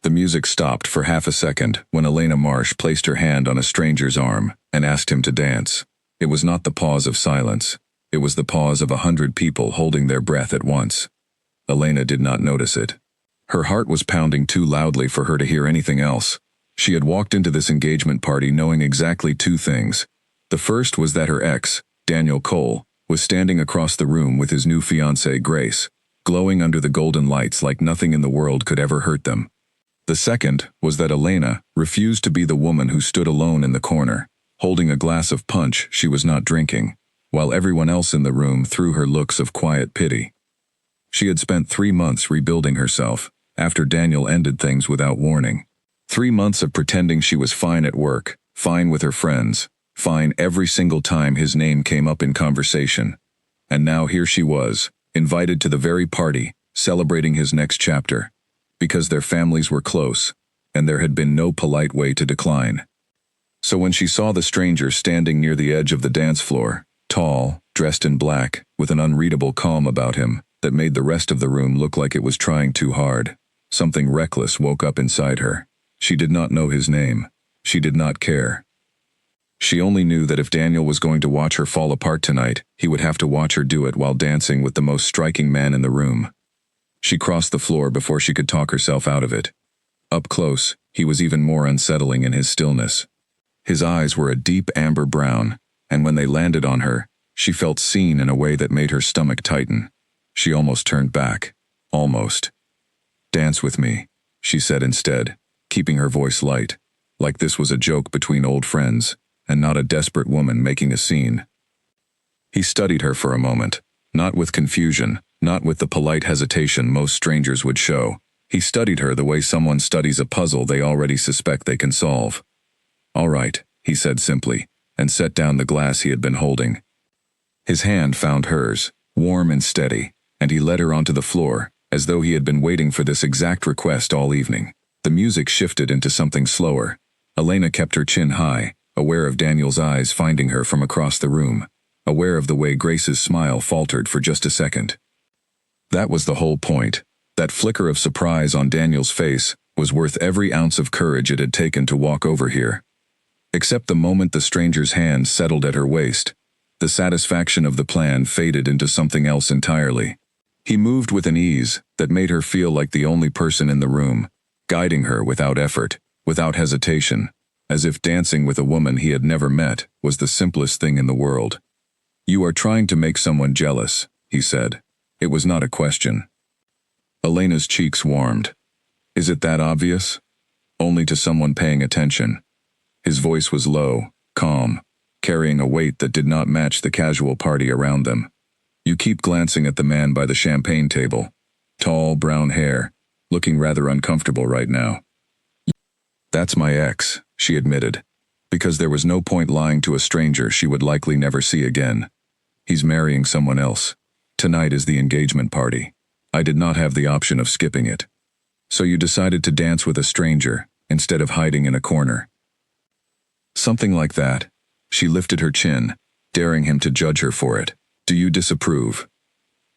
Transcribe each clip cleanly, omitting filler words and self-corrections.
The music stopped for half a second when Elena Marsh placed her hand on a stranger's arm and asked him to dance. It was not the pause of silence. It was the pause of 100 people holding their breath at once. Elena did not notice it. Her heart was pounding too loudly for her to hear anything else. She had walked into this engagement party knowing exactly two things. The first was that her ex, Daniel Cole, was standing across the room with his new fiancée, Grace, glowing under the golden lights like nothing in the world could ever hurt them. The second was that Elena refused to be the woman who stood alone in the corner, holding a glass of punch she was not drinking, while everyone else in the room threw her looks of quiet pity. She had spent 3 months rebuilding herself after Daniel ended things without warning. 3 months of pretending she was fine at work, fine with her friends, fine every single time his name came up in conversation. And now here she was, invited to the very party, celebrating his next chapter, because their families were close, and there had been no polite way to decline. So when she saw the stranger standing near the edge of the dance floor, tall, dressed in black, with an unreadable calm about him that made the rest of the room look like it was trying too hard, something reckless woke up inside her. She did not know his name. She did not care. She only knew that if Daniel was going to watch her fall apart tonight, he would have to watch her do it while dancing with the most striking man in the room. She crossed the floor before she could talk herself out of it. Up close, he was even more unsettling in his stillness. His eyes were a deep amber brown, and when they landed on her, she felt seen in a way that made her stomach tighten. She almost turned back. Almost. "Dance with me," she said instead, keeping her voice light, like this was a joke between old friends, and not a desperate woman making a scene. He studied her for a moment, not with confusion, not with the polite hesitation most strangers would show. He studied her the way someone studies a puzzle they already suspect they can solve. "All right," he said simply, and set down the glass he had been holding. His hand found hers, warm and steady, and he led her onto the floor, as though he had been waiting for this exact request all evening. The music shifted into something slower. Elena kept her chin high, aware of Daniel's eyes finding her from across the room, aware of the way Grace's smile faltered for just a second. That was the whole point. That flicker of surprise on Daniel's face was worth every ounce of courage it had taken to walk over here. Except the moment the stranger's hand settled at her waist, the satisfaction of the plan faded into something else entirely. He moved with an ease that made her feel like the only person in the room, guiding her without effort, without hesitation, as if dancing with a woman he had never met was the simplest thing in the world. "You are trying to make someone jealous," he said. It was not a question. Elena's cheeks warmed. "Is it that obvious?" "Only to someone paying attention." His voice was low, calm, carrying a weight that did not match the casual party around them. "You keep glancing at the man by the champagne table. Tall, brown hair, looking rather uncomfortable right now." "That's my ex," she admitted, because there was no point lying to a stranger she would likely never see again. "He's marrying someone else. Tonight is the engagement party. I did not have the option of skipping it." "So you decided to dance with a stranger, instead of hiding in a corner?" "Something like that." She lifted her chin, daring him to judge her for it. "Do you disapprove?"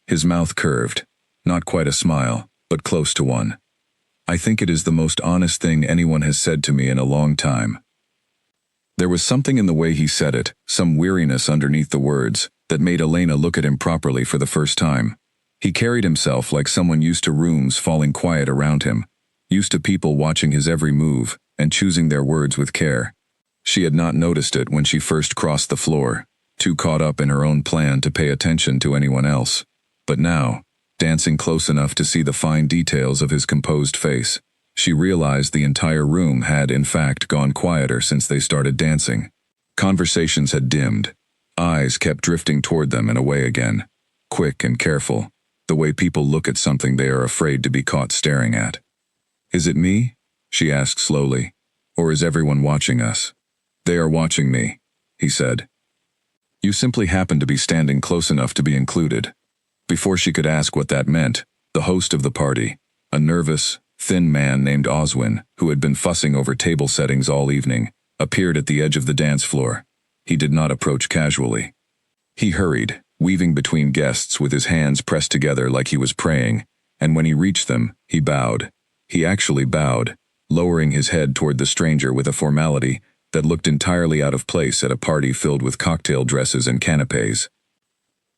His mouth curved, not quite a smile, but close to one. "I think it is the most honest thing anyone has said to me in a long time." There was something in the way he said it, some weariness underneath the words, that made Elena look at him properly for the first time. He carried himself like someone used to rooms falling quiet around him, used to people watching his every move and choosing their words with care. She had not noticed it when she first crossed the floor, too caught up in her own plan to pay attention to anyone else. But now, dancing close enough to see the fine details of his composed face, she realized the entire room had, in fact, gone quieter since they started dancing. Conversations had dimmed. Eyes kept drifting toward them and away again, quick and careful, the way people look at something they are afraid to be caught staring at. "Is it me?" she asked slowly. "Or is everyone watching us?" "They are watching me," he said. "You simply happen to be standing close enough to be included." Before she could ask what that meant, the host of the party, a nervous, thin man named Oswin, who had been fussing over table settings all evening, appeared at the edge of the dance floor. He did not approach casually. He hurried, weaving between guests with his hands pressed together like he was praying, and when he reached them, he bowed. He actually bowed, lowering his head toward the stranger with a formality that looked entirely out of place at a party filled with cocktail dresses and canapes.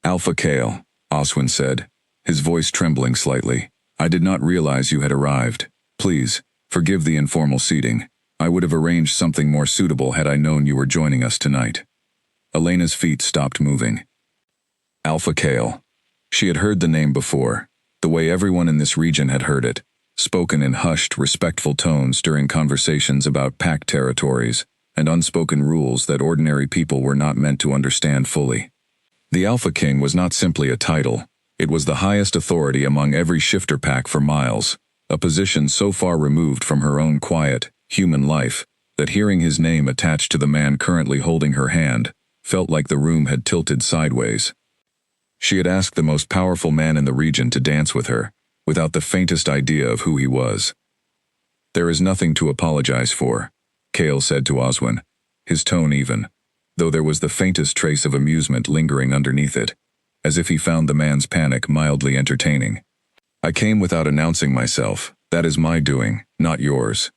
"Alpha Kale," Oswin said, his voice trembling slightly. "I did not realize you had arrived. Please, forgive the informal seating. I would have arranged something more suitable had I known you were joining us tonight." Elena's feet stopped moving. Alpha Kale. She had heard the name before, the way everyone in this region had heard it, spoken in hushed, respectful tones during conversations about packed territories and unspoken rules that ordinary people were not meant to understand fully. The Alpha King was not simply a title, it was the highest authority among every shifter pack for miles, a position so far removed from her own quiet, human life, that hearing his name attached to the man currently holding her hand felt like the room had tilted sideways. She had asked the most powerful man in the region to dance with her, without the faintest idea of who he was. "There is nothing to apologize for," Kale said to Oswin, his tone even, though there was the faintest trace of amusement lingering underneath it, as if he found the man's panic mildly entertaining. "I came without announcing myself. That is my doing, not yours."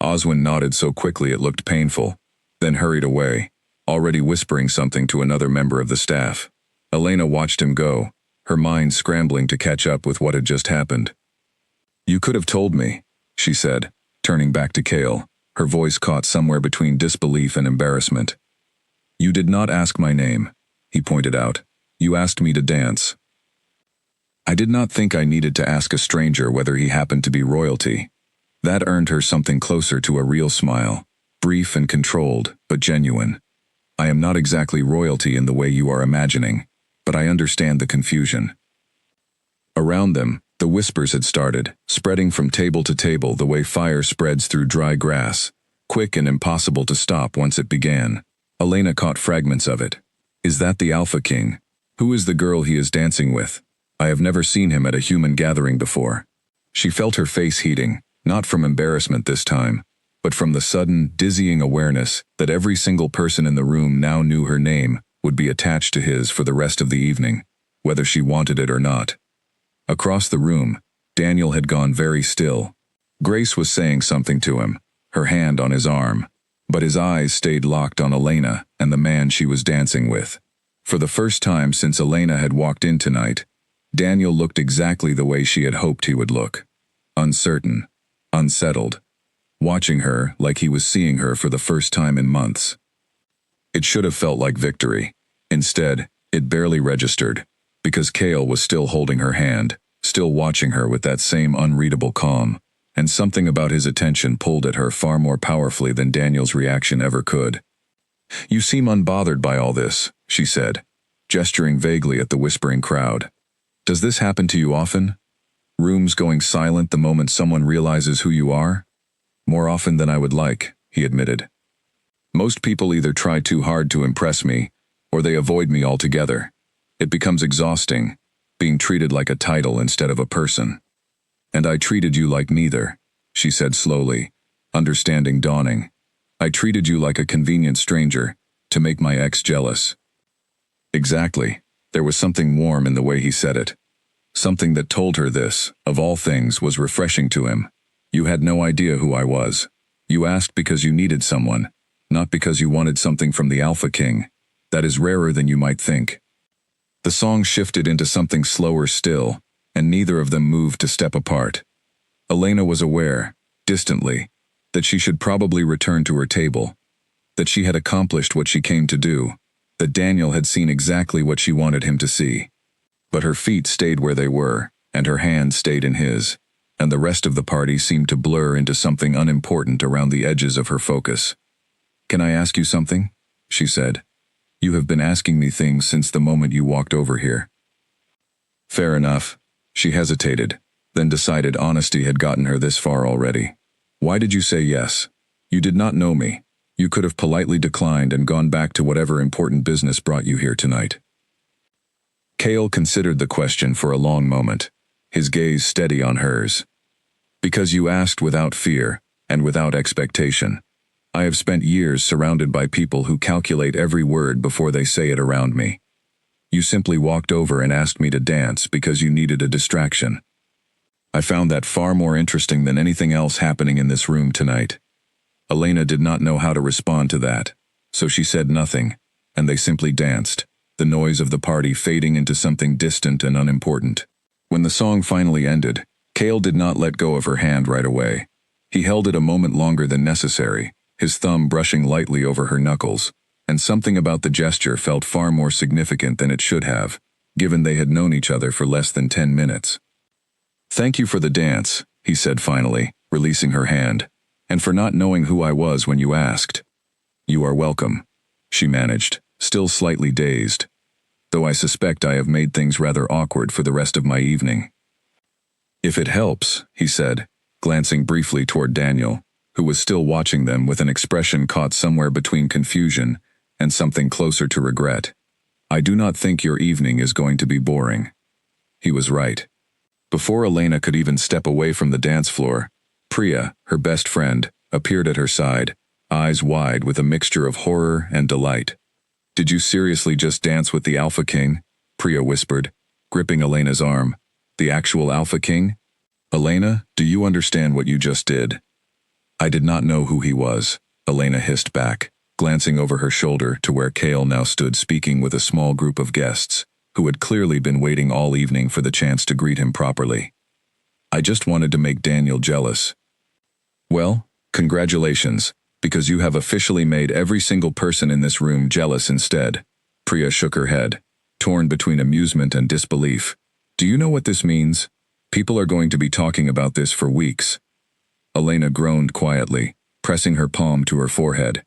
Oswin nodded so quickly it looked painful, then hurried away, already whispering something to another member of the staff. Elena watched him go, her mind scrambling to catch up with what had just happened. "You could have told me," she said, turning back to Kale, her voice caught somewhere between disbelief and embarrassment. "You did not ask my name," he pointed out. "You asked me to dance." I did not think I needed to ask a stranger whether he happened to be royalty. That earned her something closer to a real smile, brief and controlled, but genuine. "I am not exactly royalty in the way you are imagining, but I understand the confusion." Around them, the whispers had started, spreading from table to table the way fire spreads through dry grass, quick and impossible to stop once it began. Elena caught fragments of it. "Is that the Alpha King? Who is the girl he is dancing with? I have never seen him at a human gathering before." She felt her face heating, not from embarrassment this time, but from the sudden, dizzying awareness that every single person in the room now knew her name would be attached to his for the rest of the evening, whether she wanted it or not. Across the room, Daniel had gone very still. Grace was saying something to him, her hand on his arm, but his eyes stayed locked on Elena and the man she was dancing with. For the first time since Elena had walked in tonight, Daniel looked exactly the way she had hoped he would look. Uncertain, unsettled, watching her like he was seeing her for the first time in months. It should have felt like victory. Instead, it barely registered, because Kale was still holding her hand, still watching her with that same unreadable calm, and something about his attention pulled at her far more powerfully than Daniel's reaction ever could. "You seem unbothered by all this," she said, gesturing vaguely at the whispering crowd. "Does this happen to you often? Rooms going silent the moment someone realizes who you are?" "More often than I would like," he admitted. "Most people either try too hard to impress me, or they avoid me altogether. It becomes exhausting, being treated like a title instead of a person. And I treated you like neither," she said slowly, understanding dawning. "I treated you like a convenient stranger, to make my ex jealous." Exactly. There was something warm in the way he said it. Something that told her this, of all things, was refreshing to him. "You had no idea who I was. You asked because you needed someone, not because you wanted something from the Alpha King. That is rarer than you might think." The song shifted into something slower still, and neither of them moved to step apart. Elena was aware, distantly, that she should probably return to her table, that she had accomplished what she came to do, that Daniel had seen exactly what she wanted him to see. But her feet stayed where they were, and her hand stayed in his, and the rest of the party seemed to blur into something unimportant around the edges of her focus. "Can I ask you something?" she said. "You have been asking me things since the moment you walked over here." "Fair enough." She hesitated, then decided honesty had gotten her this far already. "Why did you say yes? You did not know me. You could have politely declined and gone back to whatever important business brought you here tonight." Kale considered the question for a long moment, his gaze steady on hers. "Because you asked without fear, and without expectation. I have spent years surrounded by people who calculate every word before they say it around me. You simply walked over and asked me to dance because you needed a distraction." I found that far more interesting than anything else happening in this room tonight. Elena did not know how to respond to that, so she said nothing, and they simply danced, the noise of the party fading into something distant and unimportant. When the song finally ended, Cale did not let go of her hand right away. He held it a moment longer than necessary, his thumb brushing lightly over her knuckles, and something about the gesture felt far more significant than it should have, given they had known each other for less than 10 minutes. "Thank you for the dance," he said finally, releasing her hand, "and for not knowing who I was when you asked." "You are welcome," she managed, still slightly dazed, "though I suspect I have made things rather awkward for the rest of my evening." "If it helps," he said, glancing briefly toward Daniel, who was still watching them with an expression caught somewhere between confusion and something closer to regret. "I do not think your evening is going to be boring." He was right. Before Elena could even step away from the dance floor, Priya, her best friend, appeared at her side, eyes wide with a mixture of horror and delight. "Did you seriously just dance with the Alpha King?" Priya whispered, gripping Elena's arm. "The actual Alpha King? Elena, do you understand what you just did?" "I did not know who he was," Elena hissed back, glancing over her shoulder to where Cale now stood speaking with a small group of guests, who had clearly been waiting all evening for the chance to greet him properly. "I just wanted to make Daniel jealous." "Well, congratulations, because you have officially made every single person in this room jealous instead." Priya shook her head, torn between amusement and disbelief. "Do you know what this means? People are going to be talking about this for weeks." Elena groaned quietly, pressing her palm to her forehead.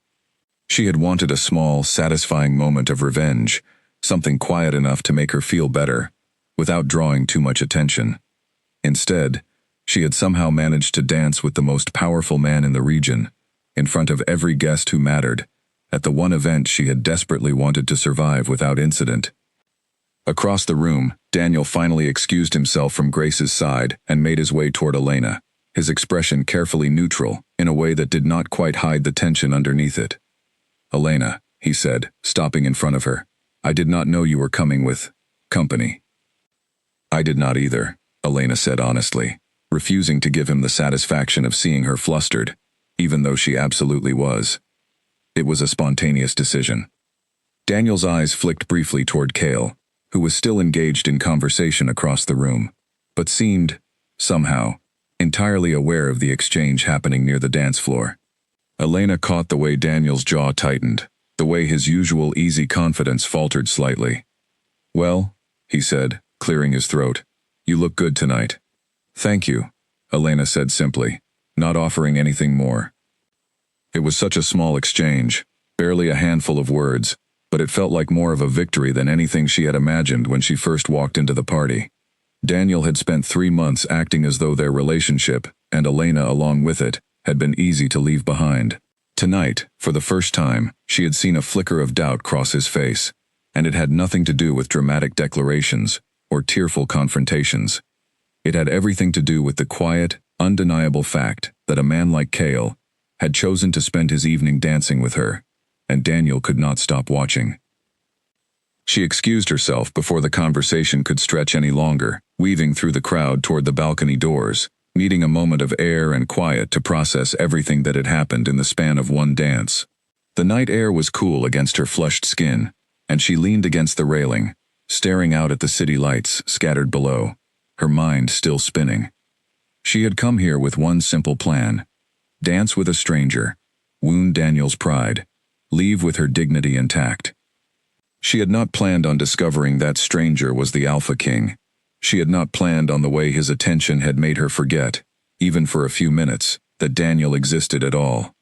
She had wanted a small, satisfying moment of revenge, something quiet enough to make her feel better, without drawing too much attention. Instead, she had somehow managed to dance with the most powerful man in the region, in front of every guest who mattered, at the one event she had desperately wanted to survive without incident. Across the room, Daniel finally excused himself from Grace's side and made his way toward Elena, his expression carefully neutral, in a way that did not quite hide the tension underneath it. "Elena," he said, stopping in front of her, "I did not know you were coming with company." "I did not either," Elena said honestly, refusing to give him the satisfaction of seeing her flustered, even though she absolutely was. It was a spontaneous decision. Daniel's eyes flicked briefly toward Cale, who was still engaged in conversation across the room, but seemed, somehow, entirely aware of the exchange happening near the dance floor. Elena caught the way Daniel's jaw tightened, the way his usual easy confidence faltered slightly. "Well," he said, clearing his throat, "you look good tonight." "Thank you," Elena said simply, not offering anything more. It was such a small exchange, barely a handful of words, but it felt like more of a victory than anything she had imagined when she first walked into the party. Daniel had spent 3 months acting as though their relationship, and Elena along with it, had been easy to leave behind. Tonight, for the first time, she had seen a flicker of doubt cross his face, and it had nothing to do with dramatic declarations or tearful confrontations. It had everything to do with the quiet, undeniable fact that a man like Cale had chosen to spend his evening dancing with her, and Daniel could not stop watching. She excused herself before the conversation could stretch any longer, weaving through the crowd toward the balcony doors, needing a moment of air and quiet to process everything that had happened in the span of one dance. The night air was cool against her flushed skin, and she leaned against the railing, staring out at the city lights scattered below, her mind still spinning. She had come here with one simple plan: dance with a stranger, wound Daniel's pride, leave with her dignity intact. She had not planned on discovering that stranger was the Alpha King. She had not planned on the way his attention had made her forget, even for a few minutes, that Daniel existed at all.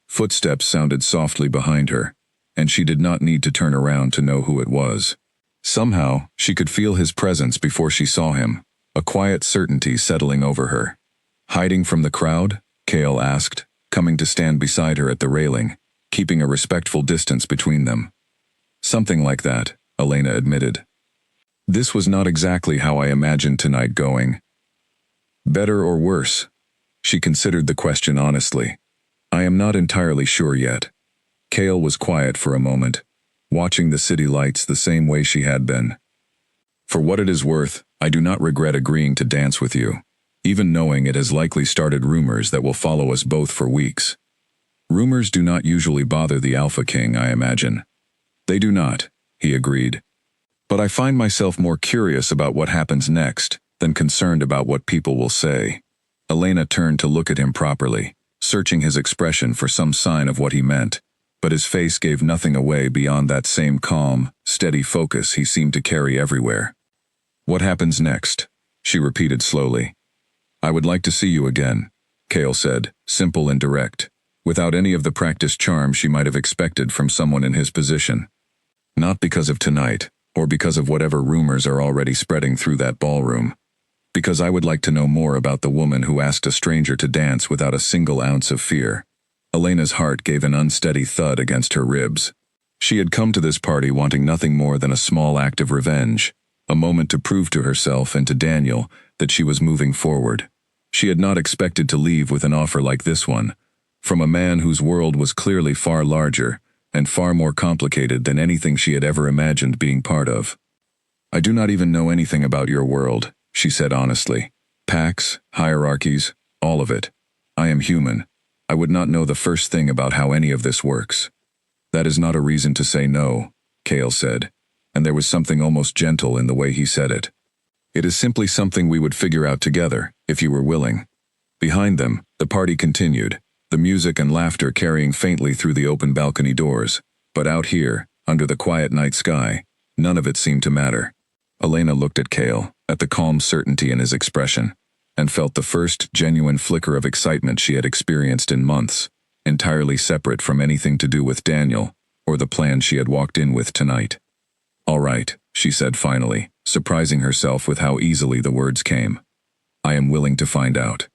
Footsteps sounded softly behind her, and she did not need to turn around to know who it was. Somehow, she could feel his presence before she saw him, a quiet certainty settling over her. "Hiding from the crowd?" Cale asked, coming to stand beside her at the railing, keeping a respectful distance between them. "Something like that," Elena admitted. "This was not exactly how I imagined tonight going." "Better or worse?" She considered the question honestly. "I am not entirely sure yet." Cale was quiet for a moment, watching the city lights the same way she had been. "For what it is worth, I do not regret agreeing to dance with you. even knowing it has likely started rumors that will follow us both for weeks. Rumors do not usually bother the Alpha King, I imagine. They do not, he agreed. But I find myself more curious about what happens next than concerned about what people will say. Elena turned to look at him properly, searching his expression for some sign of what he meant, but his face gave nothing away beyond that same calm, steady focus he seemed to carry everywhere. What happens next? She repeated slowly. I would like to see you again, Cale said, simple and direct, without any of the practiced charm she might have expected from someone in his position. Not because of tonight, or because of whatever rumors are already spreading through that ballroom. Because I would like to know more about the woman who asked a stranger to dance without a single ounce of fear. Elena's heart gave an unsteady thud against her ribs. She had come to this party wanting nothing more than a small act of revenge, a moment to prove to herself and to Daniel that she was moving forward. She had not expected to leave with an offer like this one, from a man whose world was clearly far larger and far more complicated than anything she had ever imagined being part of. I do not even know anything about your world, she said honestly. Pacts, hierarchies, all of it. I am human. I would not know the first thing about how any of this works. That is not a reason to say no, Cale said, and there was something almost gentle in the way he said it. It is simply something we would figure out together, if you were willing. Behind them, the party continued, the music and laughter carrying faintly through the open balcony doors, but out here, under the quiet night sky, none of it seemed to matter. Elena looked at Cale, at the calm certainty in his expression, and felt the first genuine flicker of excitement she had experienced in months, entirely separate from anything to do with Daniel, or the plan she had walked in with tonight. All right, she said finally, surprising herself with how easily the words came. I am willing to find out.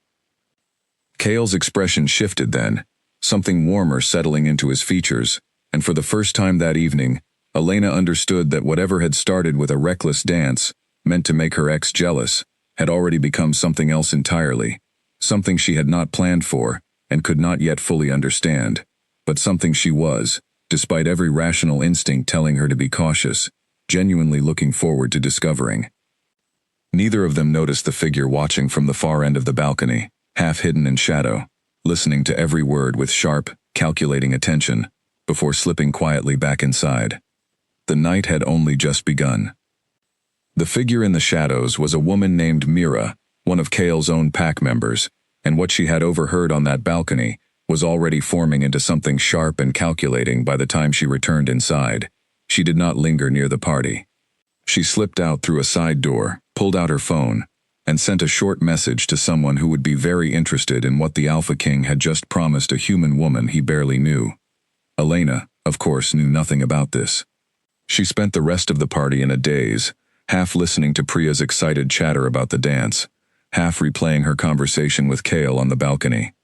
Cale's expression shifted then, something warmer settling into his features, and for the first time that evening, Elena understood that whatever had started with a reckless dance, meant to make her ex jealous, had already become something else entirely, something she had not planned for and could not yet fully understand, but something she was, despite every rational instinct telling her to be cautious, genuinely looking forward to discovering. Neither of them noticed the figure watching from the far end of the balcony, half hidden in shadow, listening to every word with sharp, calculating attention, before slipping quietly back inside. The night had only just begun. The figure in the shadows was a woman named Mira, one of Cale's own pack members, and what she had overheard on that balcony was already forming into something sharp and calculating by the time she returned inside. She did not linger near the party. She slipped out through a side door, pulled out her phone, and sent a short message to someone who would be very interested in what the Alpha King had just promised a human woman he barely knew. Elena, of course, knew nothing about this. She spent the rest of the party in a daze, half listening to Priya's excited chatter about the dance, half replaying her conversation with Cale on the balcony.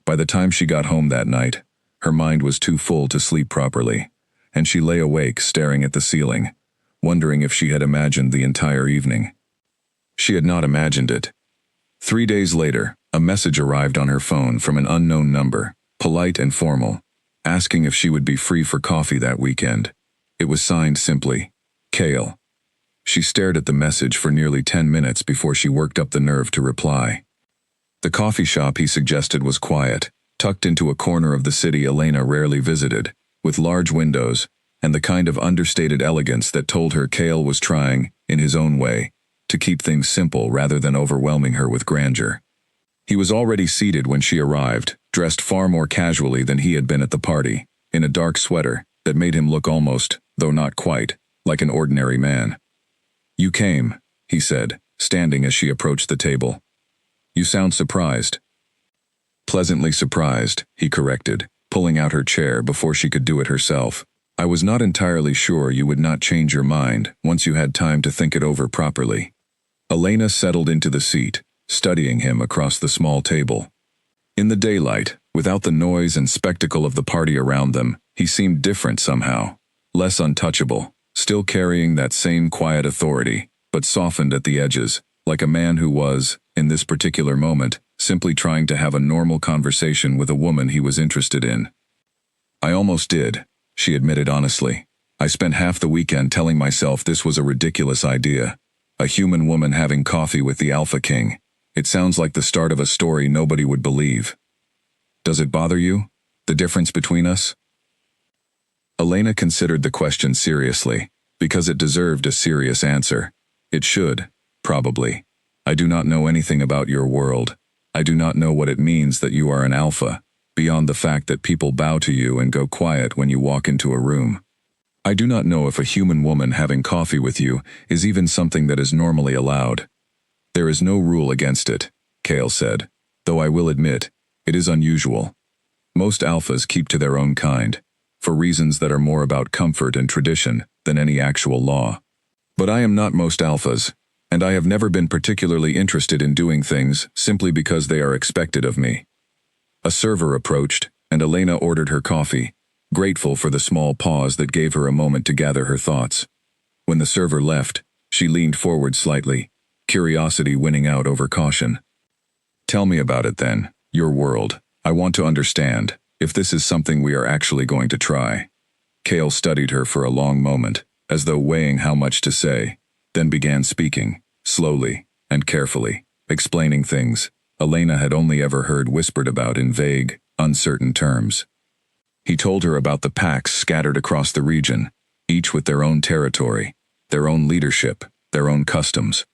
By the time she got home that night, her mind was too full to sleep properly, and she lay awake staring at the ceiling, wondering if she had imagined the entire evening. She had not imagined it. 3 days later, a message arrived on her phone from an unknown number, polite and formal, asking if she would be free for coffee that weekend. It was signed simply, Cale. She stared at the message for nearly 10 minutes before she worked up the nerve to reply. The coffee shop he suggested was quiet, tucked into a corner of the city Elena rarely visited, with large windows, and the kind of understated elegance that told her Cale was trying, in his own way, to keep things simple rather than overwhelming her with grandeur. He was already seated when she arrived, dressed far more casually than he had been at the party, in a dark sweater that made him look almost, though not quite, like an ordinary man. You came, he said, standing as she approached the table. You sound surprised. Pleasantly surprised, he corrected, pulling out her chair before she could do it herself. I was not entirely sure you would not change your mind once you had time to think it over properly. Elena settled into the seat, studying him across the small table. In the daylight, without the noise and spectacle of the party around them, he seemed different somehow, less untouchable, still carrying that same quiet authority, but softened at the edges, like a man who was, in this particular moment, simply trying to have a normal conversation with a woman he was interested in. I almost did, she admitted honestly. I spent half the weekend telling myself this was a ridiculous idea. A human woman having coffee with the Alpha King. It sounds like the start of a story nobody would believe. Does it bother you? The difference between us? Elena considered the question seriously, because it deserved a serious answer. It should, probably. I do not know anything about your world. I do not know what it means that you are an alpha, beyond the fact that people bow to you and go quiet when you walk into a room. I do not know if a human woman having coffee with you is even something that is normally allowed. There is no rule against it, Kale said, though I will admit, it is unusual. Most alphas keep to their own kind, for reasons that are more about comfort and tradition than any actual law. But I am not most alphas, and I have never been particularly interested in doing things simply because they are expected of me. A server approached, and Elena ordered her coffee, grateful for the small pause that gave her a moment to gather her thoughts. When the server left, she leaned forward slightly, curiosity winning out over caution. Tell me about it then, your world. I want to understand, if this is something we are actually going to try. Kale studied her for a long moment, as though weighing how much to say, then began speaking, slowly and carefully, explaining things Elena had only ever heard whispered about in vague, uncertain terms. He told her about the packs scattered across the region, each with their own territory, their own leadership, their own customs.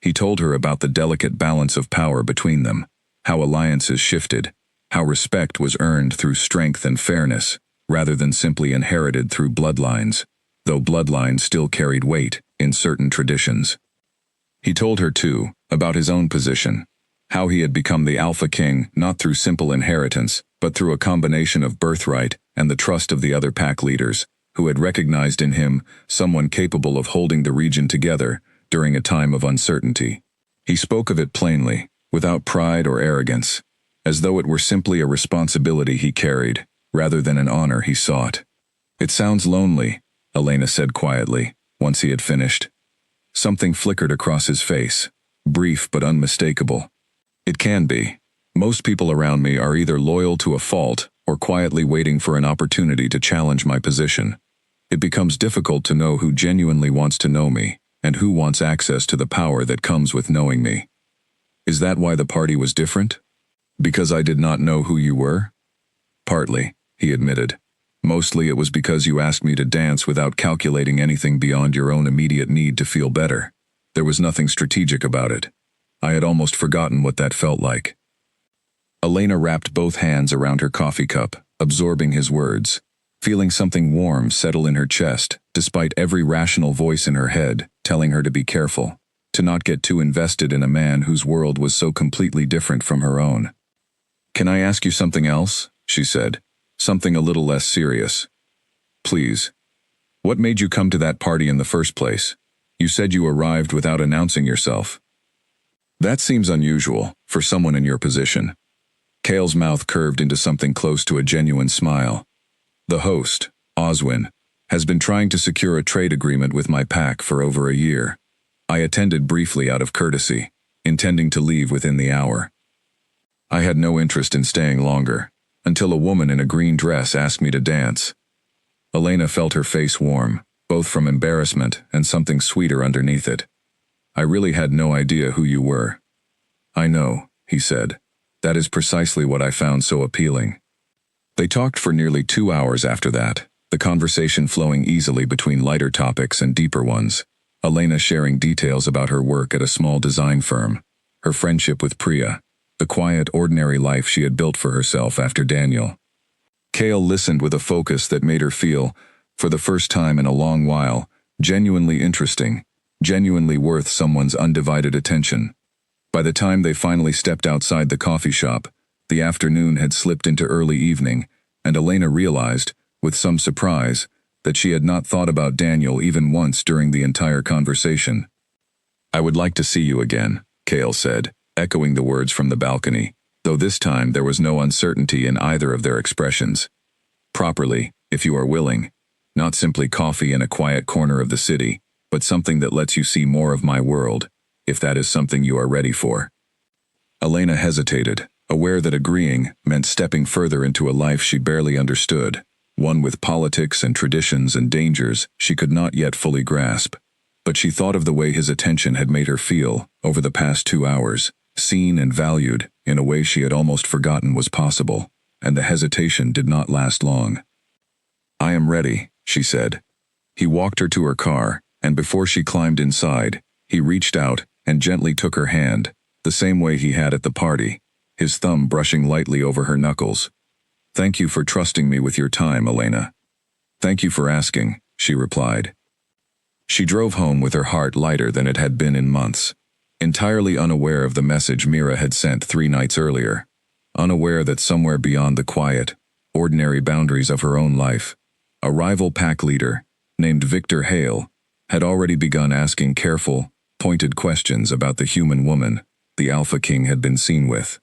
He told her about the delicate balance of power between them, how alliances shifted, how respect was earned through strength and fairness, rather than simply inherited through bloodlines, though bloodlines still carried weight in certain traditions. He told her, too, about his own position, how he had become the Alpha King not through simple inheritance, but through a combination of birthright and the trust of the other pack leaders, who had recognized in him someone capable of holding the region together during a time of uncertainty. He spoke of it plainly, without pride or arrogance, as though it were simply a responsibility he carried, rather than an honor he sought. It sounds lonely, Elena said quietly, once he had finished. Something flickered across his face, brief but unmistakable. It can be. Most people around me are either loyal to a fault or quietly waiting for an opportunity to challenge my position. It becomes difficult to know who genuinely wants to know me, and who wants access to the power that comes with knowing me. Is that why the party was different? Because I did not know who you were? Partly, he admitted. Mostly it was because you asked me to dance without calculating anything beyond your own immediate need to feel better. There was nothing strategic about it. I had almost forgotten what that felt like. Elena wrapped both hands around her coffee cup, absorbing his words, feeling something warm settle in her chest, despite every rational voice in her head telling her to be careful, to not get too invested in a man whose world was so completely different from her own. Can I ask you something else? She said, something a little less serious. Please. What made you come to that party in the first place? You said you arrived without announcing yourself. That seems unusual, for someone in your position. Kale's mouth curved into something close to a genuine smile. The host, Oswin, has been trying to secure a trade agreement with my pack for over a year. I attended briefly out of courtesy, intending to leave within the hour. I had no interest in staying longer, until a woman in a green dress asked me to dance. Elena felt her face warm, both from embarrassment and something sweeter underneath it. I really had no idea who you were. I know, he said. That is precisely what I found so appealing. They talked for nearly 2 hours after that, the conversation flowing easily between lighter topics and deeper ones. Elena sharing details about her work at a small design firm, her friendship with Priya, the quiet, ordinary life she had built for herself after Daniel. Kale listened with a focus that made her feel, for the first time in a long while, genuinely interesting, genuinely worth someone's undivided attention. By the time they finally stepped outside the coffee shop, the afternoon had slipped into early evening, and Elena realized, with some surprise, that she had not thought about Daniel even once during the entire conversation. I would like to see you again, Kale said, echoing the words from the balcony, though this time there was no uncertainty in either of their expressions. Properly, if you are willing. Not simply coffee in a quiet corner of the city, but something that lets you see more of my world, if that is something you are ready for. Elena hesitated, aware that agreeing meant stepping further into a life she barely understood, one with politics and traditions and dangers she could not yet fully grasp. But she thought of the way his attention had made her feel over the past 2 hours, seen and valued in a way she had almost forgotten was possible, and the hesitation did not last long. "I am ready," she said. He walked her to her car, and before she climbed inside, he reached out and gently took her hand, the same way he had at the party, his thumb brushing lightly over her knuckles. "Thank you for trusting me with your time, Elena." "Thank you for asking," she replied. She drove home with her heart lighter than it had been in months, entirely unaware of the message Mira had sent 3 nights earlier, unaware that somewhere beyond the quiet, ordinary boundaries of her own life, a rival pack leader, named Victor Hale, had already begun asking careful, pointed questions about the human woman the Alpha King had been seen with.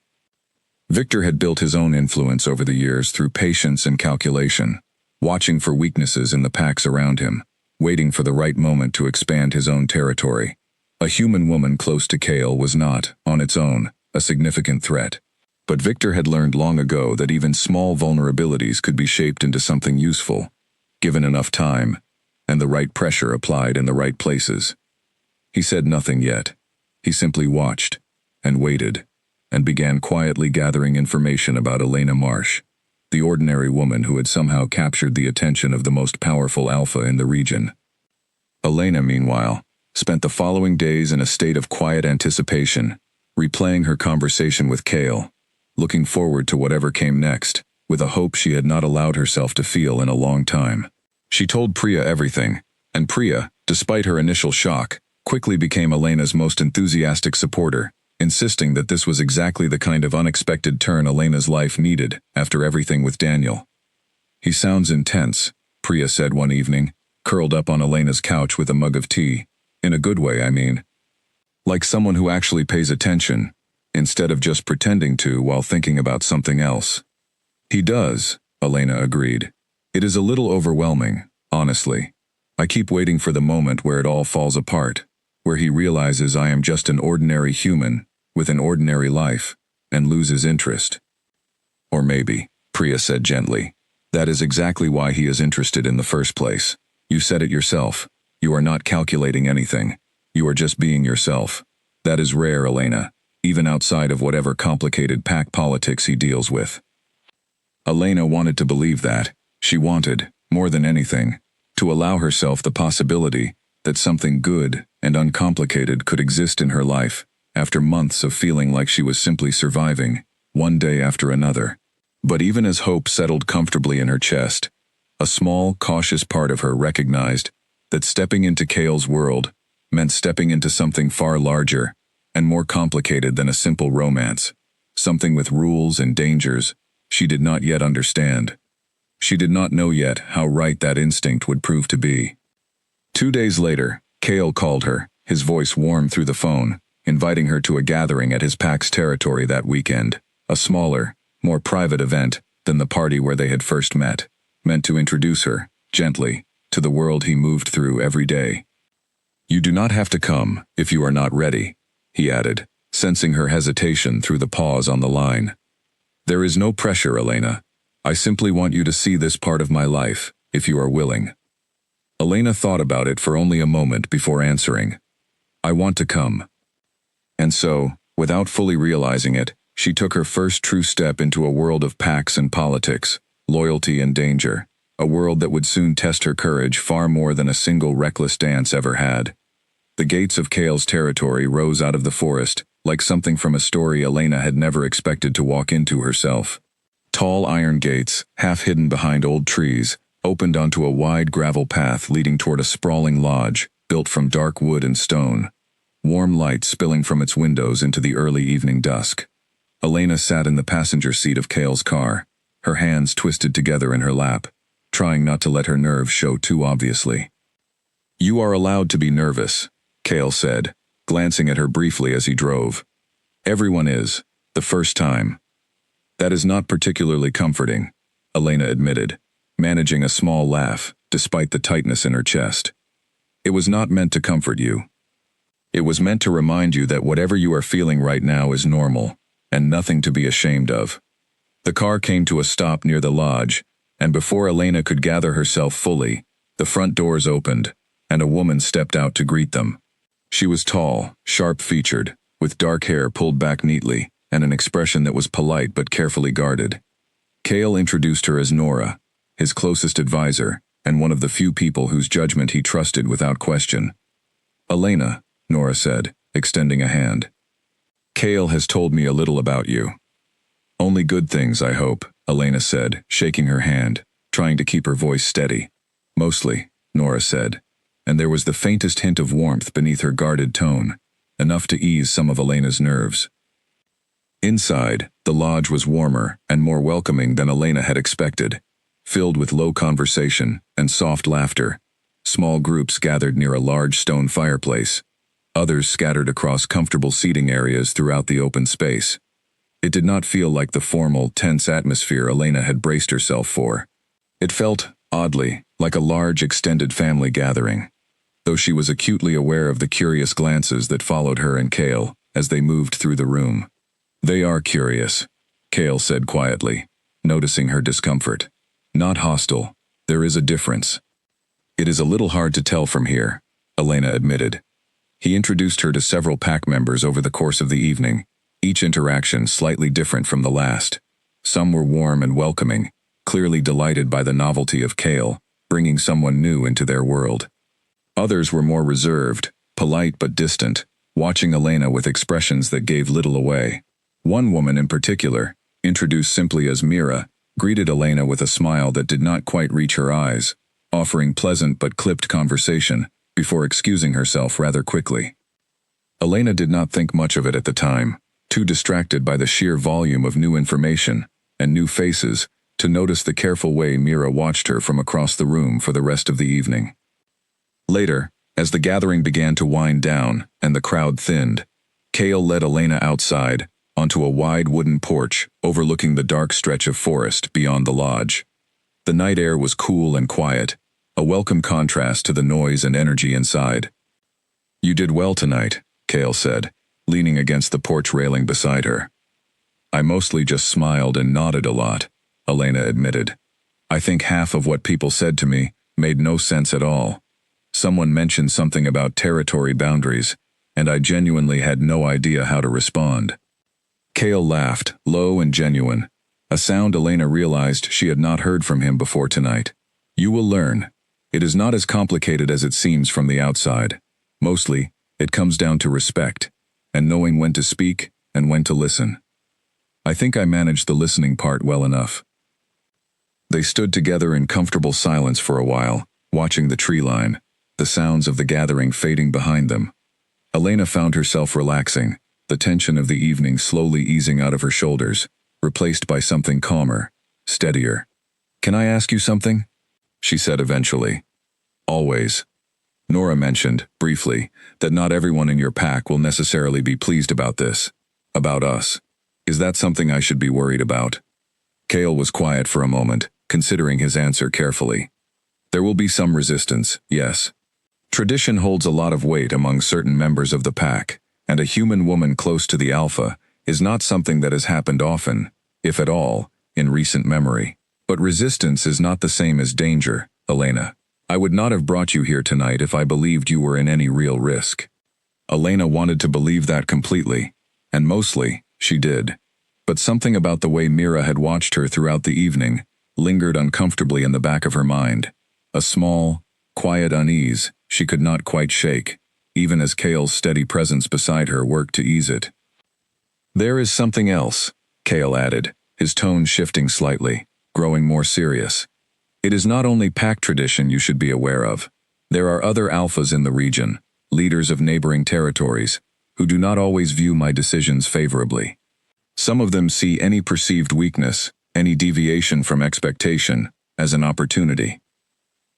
Victor had built his own influence over the years through patience and calculation, watching for weaknesses in the packs around him, waiting for the right moment to expand his own territory. A human woman close to Kale was not, on its own, a significant threat. But Victor had learned long ago that even small vulnerabilities could be shaped into something useful, given enough time, and the right pressure applied in the right places. He said nothing yet. He simply watched, and waited, and began quietly gathering information about Elena Marsh, the ordinary woman who had somehow captured the attention of the most powerful alpha in the region. Elena, meanwhile, spent the following days in a state of quiet anticipation, replaying her conversation with Kale, looking forward to whatever came next, with a hope she had not allowed herself to feel in a long time. She told Priya everything, and Priya, despite her initial shock, quickly became Elena's most enthusiastic supporter, insisting that this was exactly the kind of unexpected turn Elena's life needed after everything with Daniel. "He sounds intense," Priya said one evening, curled up on Elena's couch with a mug of tea. "In a good way, I mean. Like someone who actually pays attention, instead of just pretending to while thinking about something else." "He does," Elena agreed. "It is a little overwhelming, honestly. I keep waiting for the moment where it all falls apart, where he realizes I am just an ordinary human, with an ordinary life, and loses interest." "Or maybe," Priya said gently, "that is exactly why he is interested in the first place. You said it yourself. You are not calculating anything. You are just being yourself. That is rare, Elena, even outside of whatever complicated pack politics he deals with." Elena wanted to believe that. She wanted, more than anything, to allow herself the possibility that something good and uncomplicated could exist in her life, after months of feeling like she was simply surviving, one day after another. But even as hope settled comfortably in her chest, a small, cautious part of her recognized that stepping into Kale's world meant stepping into something far larger and more complicated than a simple romance, something with rules and dangers she did not yet understand. She did not know yet how right that instinct would prove to be. 2 days later, Kale called her, his voice warm through the phone, inviting her to a gathering at his pack's territory that weekend, a smaller, more private event than the party where they had first met, meant to introduce her, gently, to the world he moved through every day. "You do not have to come if you are not ready," he added, sensing her hesitation through the pause on the line. "There is no pressure, Elena. I simply want you to see this part of my life, if you are willing." Elena thought about it for only a moment before answering. "I want to come." And so, without fully realizing it, she took her first true step into a world of pacts and politics, loyalty and danger, a world that would soon test her courage far more than a single reckless dance ever had. The gates of Kale's territory rose out of the forest, like something from a story Elena had never expected to walk into herself. Tall iron gates, half hidden behind old trees, opened onto a wide gravel path leading toward a sprawling lodge, built from dark wood and stone, warm light spilling from its windows into the early evening dusk. Elena sat in the passenger seat of Kale's car, her hands twisted together in her lap, trying not to let her nerves show too obviously. "You are allowed to be nervous," Kale said, glancing at her briefly as he drove. "Everyone is, the first time." "That is not particularly comforting," Elena admitted, managing a small laugh, despite the tightness in her chest. "It was not meant to comfort you. It was meant to remind you that whatever you are feeling right now is normal, and nothing to be ashamed of." The car came to a stop near the lodge, and before Elena could gather herself fully, the front doors opened, and a woman stepped out to greet them. She was tall, sharp-featured, with dark hair pulled back neatly, and an expression that was polite but carefully guarded. Cale introduced her as Nora, his closest advisor, and one of the few people whose judgment he trusted without question. "Elena," Nora said, extending a hand. "Cale has told me a little about you." "Only good things, I hope," Elena said, shaking her hand, trying to keep her voice steady. "Mostly," Nora said, and there was the faintest hint of warmth beneath her guarded tone, enough to ease some of Elena's nerves. Inside, the lodge was warmer and more welcoming than Elena had expected, filled with low conversation and soft laughter. Small groups gathered near a large stone fireplace, others scattered across comfortable seating areas throughout the open space. It did not feel like the formal, tense atmosphere Elena had braced herself for. It felt, oddly, like a large extended family gathering, though she was acutely aware of the curious glances that followed her and Cale as they moved through the room. "They are curious," Cale said quietly, noticing her discomfort. "Not hostile. There is a difference." "It is a little hard to tell from here," Elena admitted. He introduced her to several pack members over the course of the evening, each interaction slightly different from the last. Some were warm and welcoming, clearly delighted by the novelty of Cale, bringing someone new into their world. Others were more reserved, polite but distant, watching Elena with expressions that gave little away. One woman in particular, introduced simply as Mira, greeted Elena with a smile that did not quite reach her eyes, offering pleasant but clipped conversation, before excusing herself rather quickly. Elena did not think much of it at the time, too distracted by the sheer volume of new information and new faces to notice the careful way Mira watched her from across the room for the rest of the evening. Later, as the gathering began to wind down and the crowd thinned, Cale led Elena outside, onto a wide wooden porch overlooking the dark stretch of forest beyond the lodge. The night air was cool and quiet, a welcome contrast to the noise and energy inside. "You did well tonight," Cale said, leaning against the porch railing beside her. "I mostly just smiled and nodded a lot," Elena admitted. "I think half of what people said to me made no sense at all. Someone mentioned something about territory boundaries, and I genuinely had no idea how to respond." Cale laughed, low and genuine, a sound Elena realized she had not heard from him before tonight. "You will learn. It is not as complicated as it seems from the outside. Mostly, it comes down to respect, and knowing when to speak and when to listen. I think I managed the listening part well enough." They stood together in comfortable silence for a while, watching the tree line, the sounds of the gathering fading behind them. Elena found herself relaxing, the tension of the evening slowly easing out of her shoulders, replaced by something calmer, steadier. "Can I ask you something?" she said eventually. "Always." Nora mentioned, briefly, that not everyone in your pack will necessarily be pleased about this. About us. Is that something I should be worried about? Cale was quiet for a moment, considering his answer carefully. "There will be some resistance, yes. Tradition holds a lot of weight among certain members of the pack, and a human woman close to the alpha is not something that has happened often, if at all, in recent memory. But resistance is not the same as danger, Elena. I would not have brought you here tonight if I believed you were in any real risk." Elena wanted to believe that completely, and mostly, she did. But something about the way Mira had watched her throughout the evening lingered uncomfortably in the back of her mind. A small, quiet unease she could not quite shake, even as Cale's steady presence beside her worked to ease it. "There is something else," Cale added, his tone shifting slightly, growing more serious. "It is not only pack tradition you should be aware of. There are other alphas in the region, leaders of neighboring territories, who do not always view my decisions favorably. Some of them see any perceived weakness, any deviation from expectation, as an opportunity."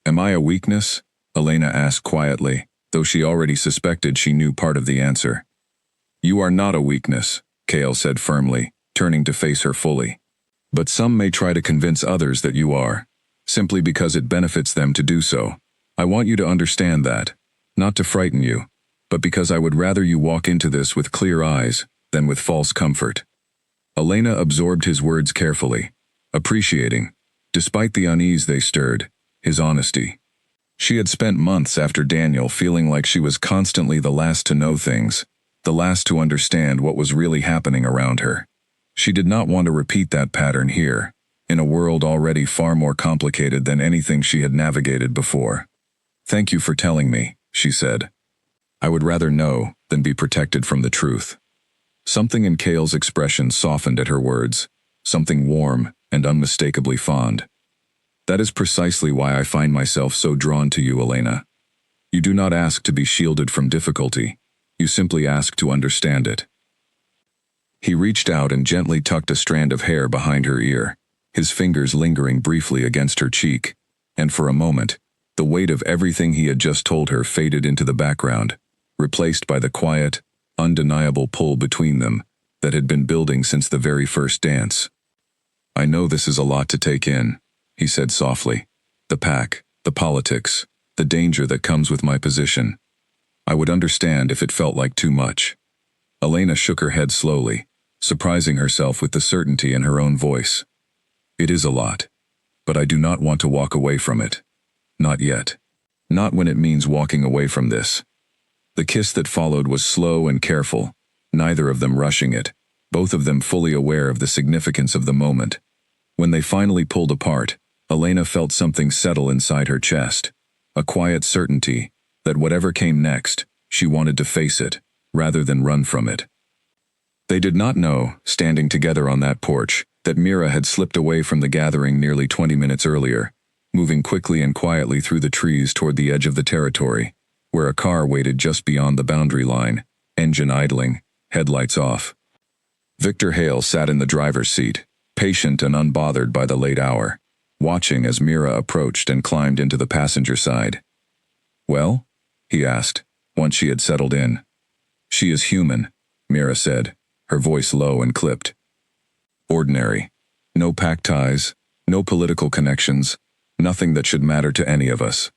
"Am I a weakness?" Elena asked quietly, though she already suspected she knew part of the answer. "You are not a weakness," Cale said firmly, turning to face her fully. "But some may try to convince others that you are, simply because it benefits them to do so. I want you to understand that, not to frighten you, but because I would rather you walk into this with clear eyes than with false comfort." Elena absorbed his words carefully, appreciating, despite the unease they stirred, his honesty. She had spent months after Daniel feeling like she was constantly the last to know things, the the last to understand what was really happening around her. She did not want to repeat that pattern here, in a world already far more complicated than anything she had navigated before. "Thank you for telling me," she said. "I would rather know than be protected from the truth." Something in Cale's expression softened at her words, something warm and unmistakably fond. "That is precisely why I find myself so drawn to you, Elena. You do not ask to be shielded from difficulty, you simply ask to understand it." He reached out and gently tucked a strand of hair behind her ear, his fingers lingering briefly against her cheek, and for a moment, the weight of everything he had just told her faded into the background, replaced by the quiet, undeniable pull between them that had been building since the very first dance. "I know this is a lot to take in," he said softly. "The pack, the politics, the danger that comes with my position. I would understand if it felt like too much." Elena shook her head slowly, surprising herself with the certainty in her own voice. "It is a lot, but I do not want to walk away from it. Not yet. Not when it means walking away from this." The kiss that followed was slow and careful, neither of them rushing it, both of them fully aware of the significance of the moment. When they finally pulled apart, Elena felt something settle inside her chest, a quiet certainty that whatever came next, she wanted to face it, rather than run from it. They did not know, standing together on that porch, that Mira had slipped away from the gathering nearly 20 minutes earlier, moving quickly and quietly through the trees toward the edge of the territory, where a car waited just beyond the boundary line, engine idling, headlights off. Victor Hale sat in the driver's seat, patient and unbothered by the late hour, watching as Mira approached and climbed into the passenger side. "Well?" he asked, once she had settled in. "She is human," Mira said, her voice low and clipped. "Ordinary. No pack ties, no political connections, nothing that should matter to any of us.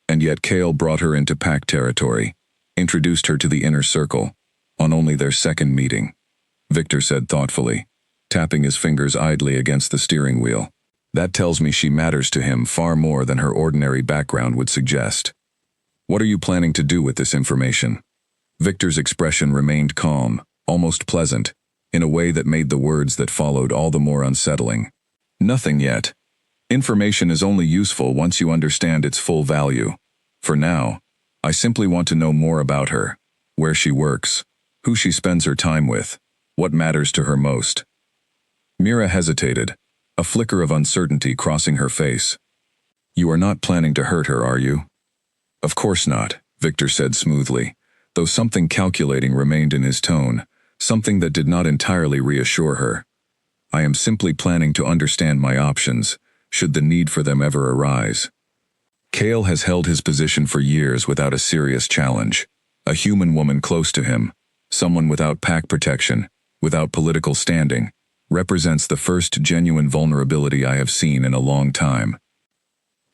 And yet Cale brought her into pack territory, introduced her to the inner circle, on only their second meeting," Victor said thoughtfully, tapping his fingers idly against the steering wheel. "That tells me she matters to him far more than her ordinary background would suggest. What are you planning to do with this information?" Victor's expression remained calm, almost pleasant, in a way that made the words that followed all the more unsettling. "Nothing yet. Information is only useful once you understand its full value. For now, I simply want to know more about her, where she works, who she spends her time with, what matters to her most." Mira hesitated, a flicker of uncertainty crossing her face. "You are not planning to hurt her, are you?" "Of course not," Victor said smoothly, though something calculating remained in his tone, something that did not entirely reassure her. "I am simply planning to understand my options, should the need for them ever arise." Cale has held his position for years without a serious challenge. A human woman close to him, someone without pack protection, without political standing, represents the first genuine vulnerability I have seen in a long time.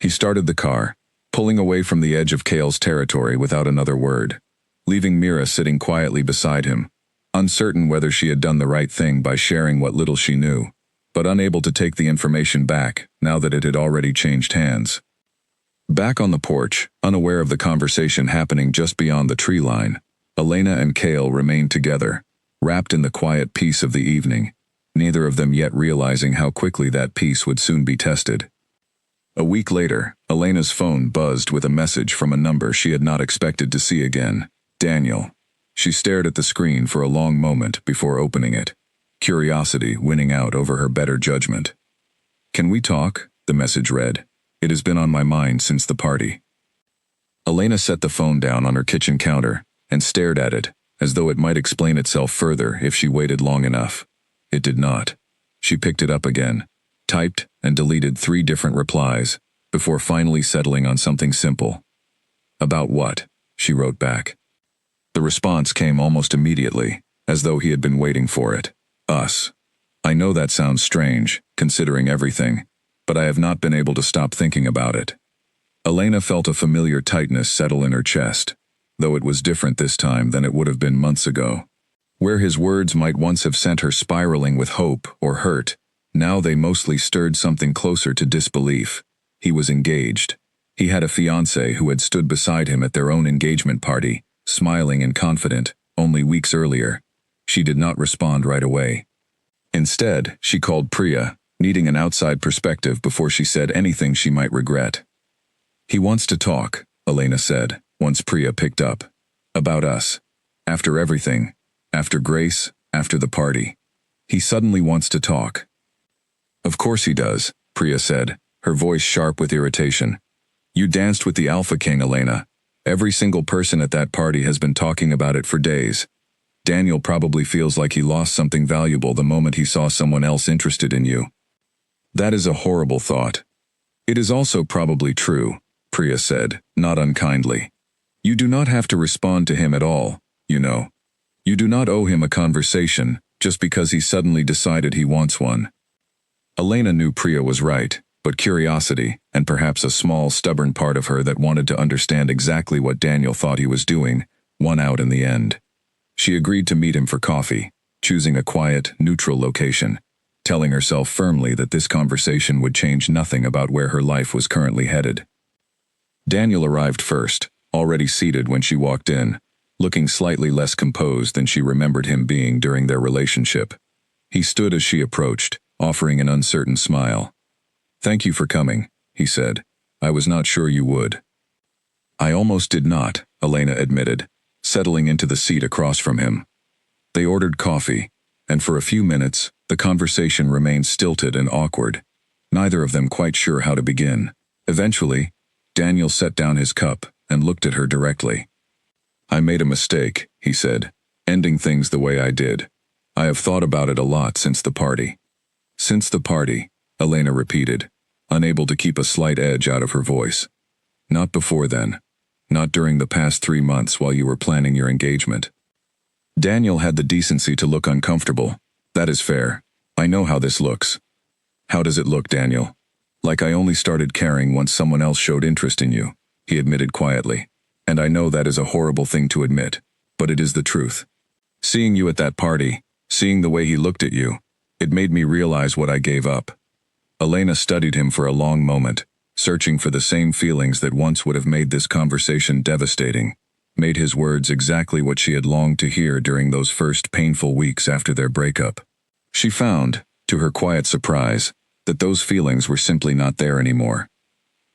He started the car, pulling away from the edge of Cale's territory without another word, leaving Mira sitting quietly beside him, uncertain whether she had done the right thing by sharing what little she knew, but unable to take the information back now that it had already changed hands. Back on the porch, unaware of the conversation happening just beyond the tree line, Elena and Cale remained together, wrapped in the quiet peace of the evening, neither of them yet realizing how quickly that peace would soon be tested. A week later, Elena's phone buzzed with a message from a number she had not expected to see again. "Daniel." She stared at the screen for a long moment before opening it, curiosity winning out over her better judgment. "Can we talk?" the message read. "It has been on my mind since the party." Elena set the phone down on her kitchen counter and stared at it, as though it might explain itself further if she waited long enough. It did not. She picked it up again, typed and deleted 3 different replies, before finally settling on something simple. "About what?" she wrote back. The response came almost immediately, as though he had been waiting for it. "Us. I know that sounds strange, considering everything, but I have not been able to stop thinking about it." Elena felt a familiar tightness settle in her chest, though it was different this time than it would have been months ago. Where his words might once have sent her spiraling with hope or hurt, now they mostly stirred something closer to disbelief. He was engaged. He had a fiancée who had stood beside him at their own engagement party, smiling and confident, only weeks earlier. She did not respond right away. Instead, she called Priya, needing an outside perspective before she said anything she might regret. "He wants to talk," Elena said, once Priya picked up. "About us. After everything. After Grace, after the party. He suddenly wants to talk." "Of course he does," Priya said, her voice sharp with irritation. "You danced with the Alpha King, Elena. Every single person at that party has been talking about it for days. Daniel probably feels like he lost something valuable the moment he saw someone else interested in you." "That is a horrible thought." "It is also probably true," Priya said, not unkindly. "You do not have to respond to him at all, you know. You do not owe him a conversation, just because he suddenly decided he wants one." Elena knew Priya was right, but curiosity, and perhaps a small, stubborn part of her that wanted to understand exactly what Daniel thought he was doing, won out in the end. She agreed to meet him for coffee, choosing a quiet, neutral location, telling herself firmly that this conversation would change nothing about where her life was currently headed. Daniel arrived first, already seated when she walked in, looking slightly less composed than she remembered him being during their relationship. He stood as she approached, offering an uncertain smile. "Thank you for coming," he said. "I was not sure you would." "I almost did not," Elena admitted, settling into the seat across from him. They ordered coffee, and for a few minutes, the conversation remained stilted and awkward, neither of them quite sure how to begin. Eventually, Daniel set down his cup and looked at her directly. "I made a mistake," he said, "ending things the way I did. I have thought about it a lot since the party." "Since the party," Elena repeated, unable to keep a slight edge out of her voice. "Not before then. Not during the past 3 months while you were planning your engagement." Daniel had the decency to look uncomfortable. "That is fair. I know how this looks." "How does it look, Daniel?" "Like I only started caring once someone else showed interest in you," he admitted quietly. "And I know that is a horrible thing to admit, but it is the truth. Seeing you at that party, seeing the way he looked at you, it made me realize what I gave up." Elena studied him for a long moment, searching for the same feelings that once would have made this conversation devastating, made his words exactly what she had longed to hear during those first painful weeks after their breakup. She found, to her quiet surprise, that those feelings were simply not there anymore.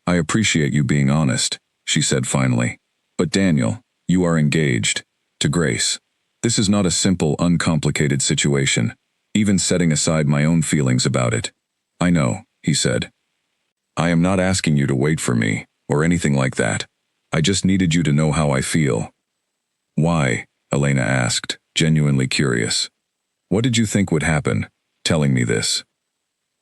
"I appreciate you being honest," she said finally. "But Daniel, you are engaged. To Grace. This is not a simple, uncomplicated situation, even setting aside my own feelings about it." "I know," he said. "I am not asking you to wait for me, or anything like that. I just needed you to know how I feel." "Why?" Elena asked, genuinely curious. "What did you think would happen, telling me this?"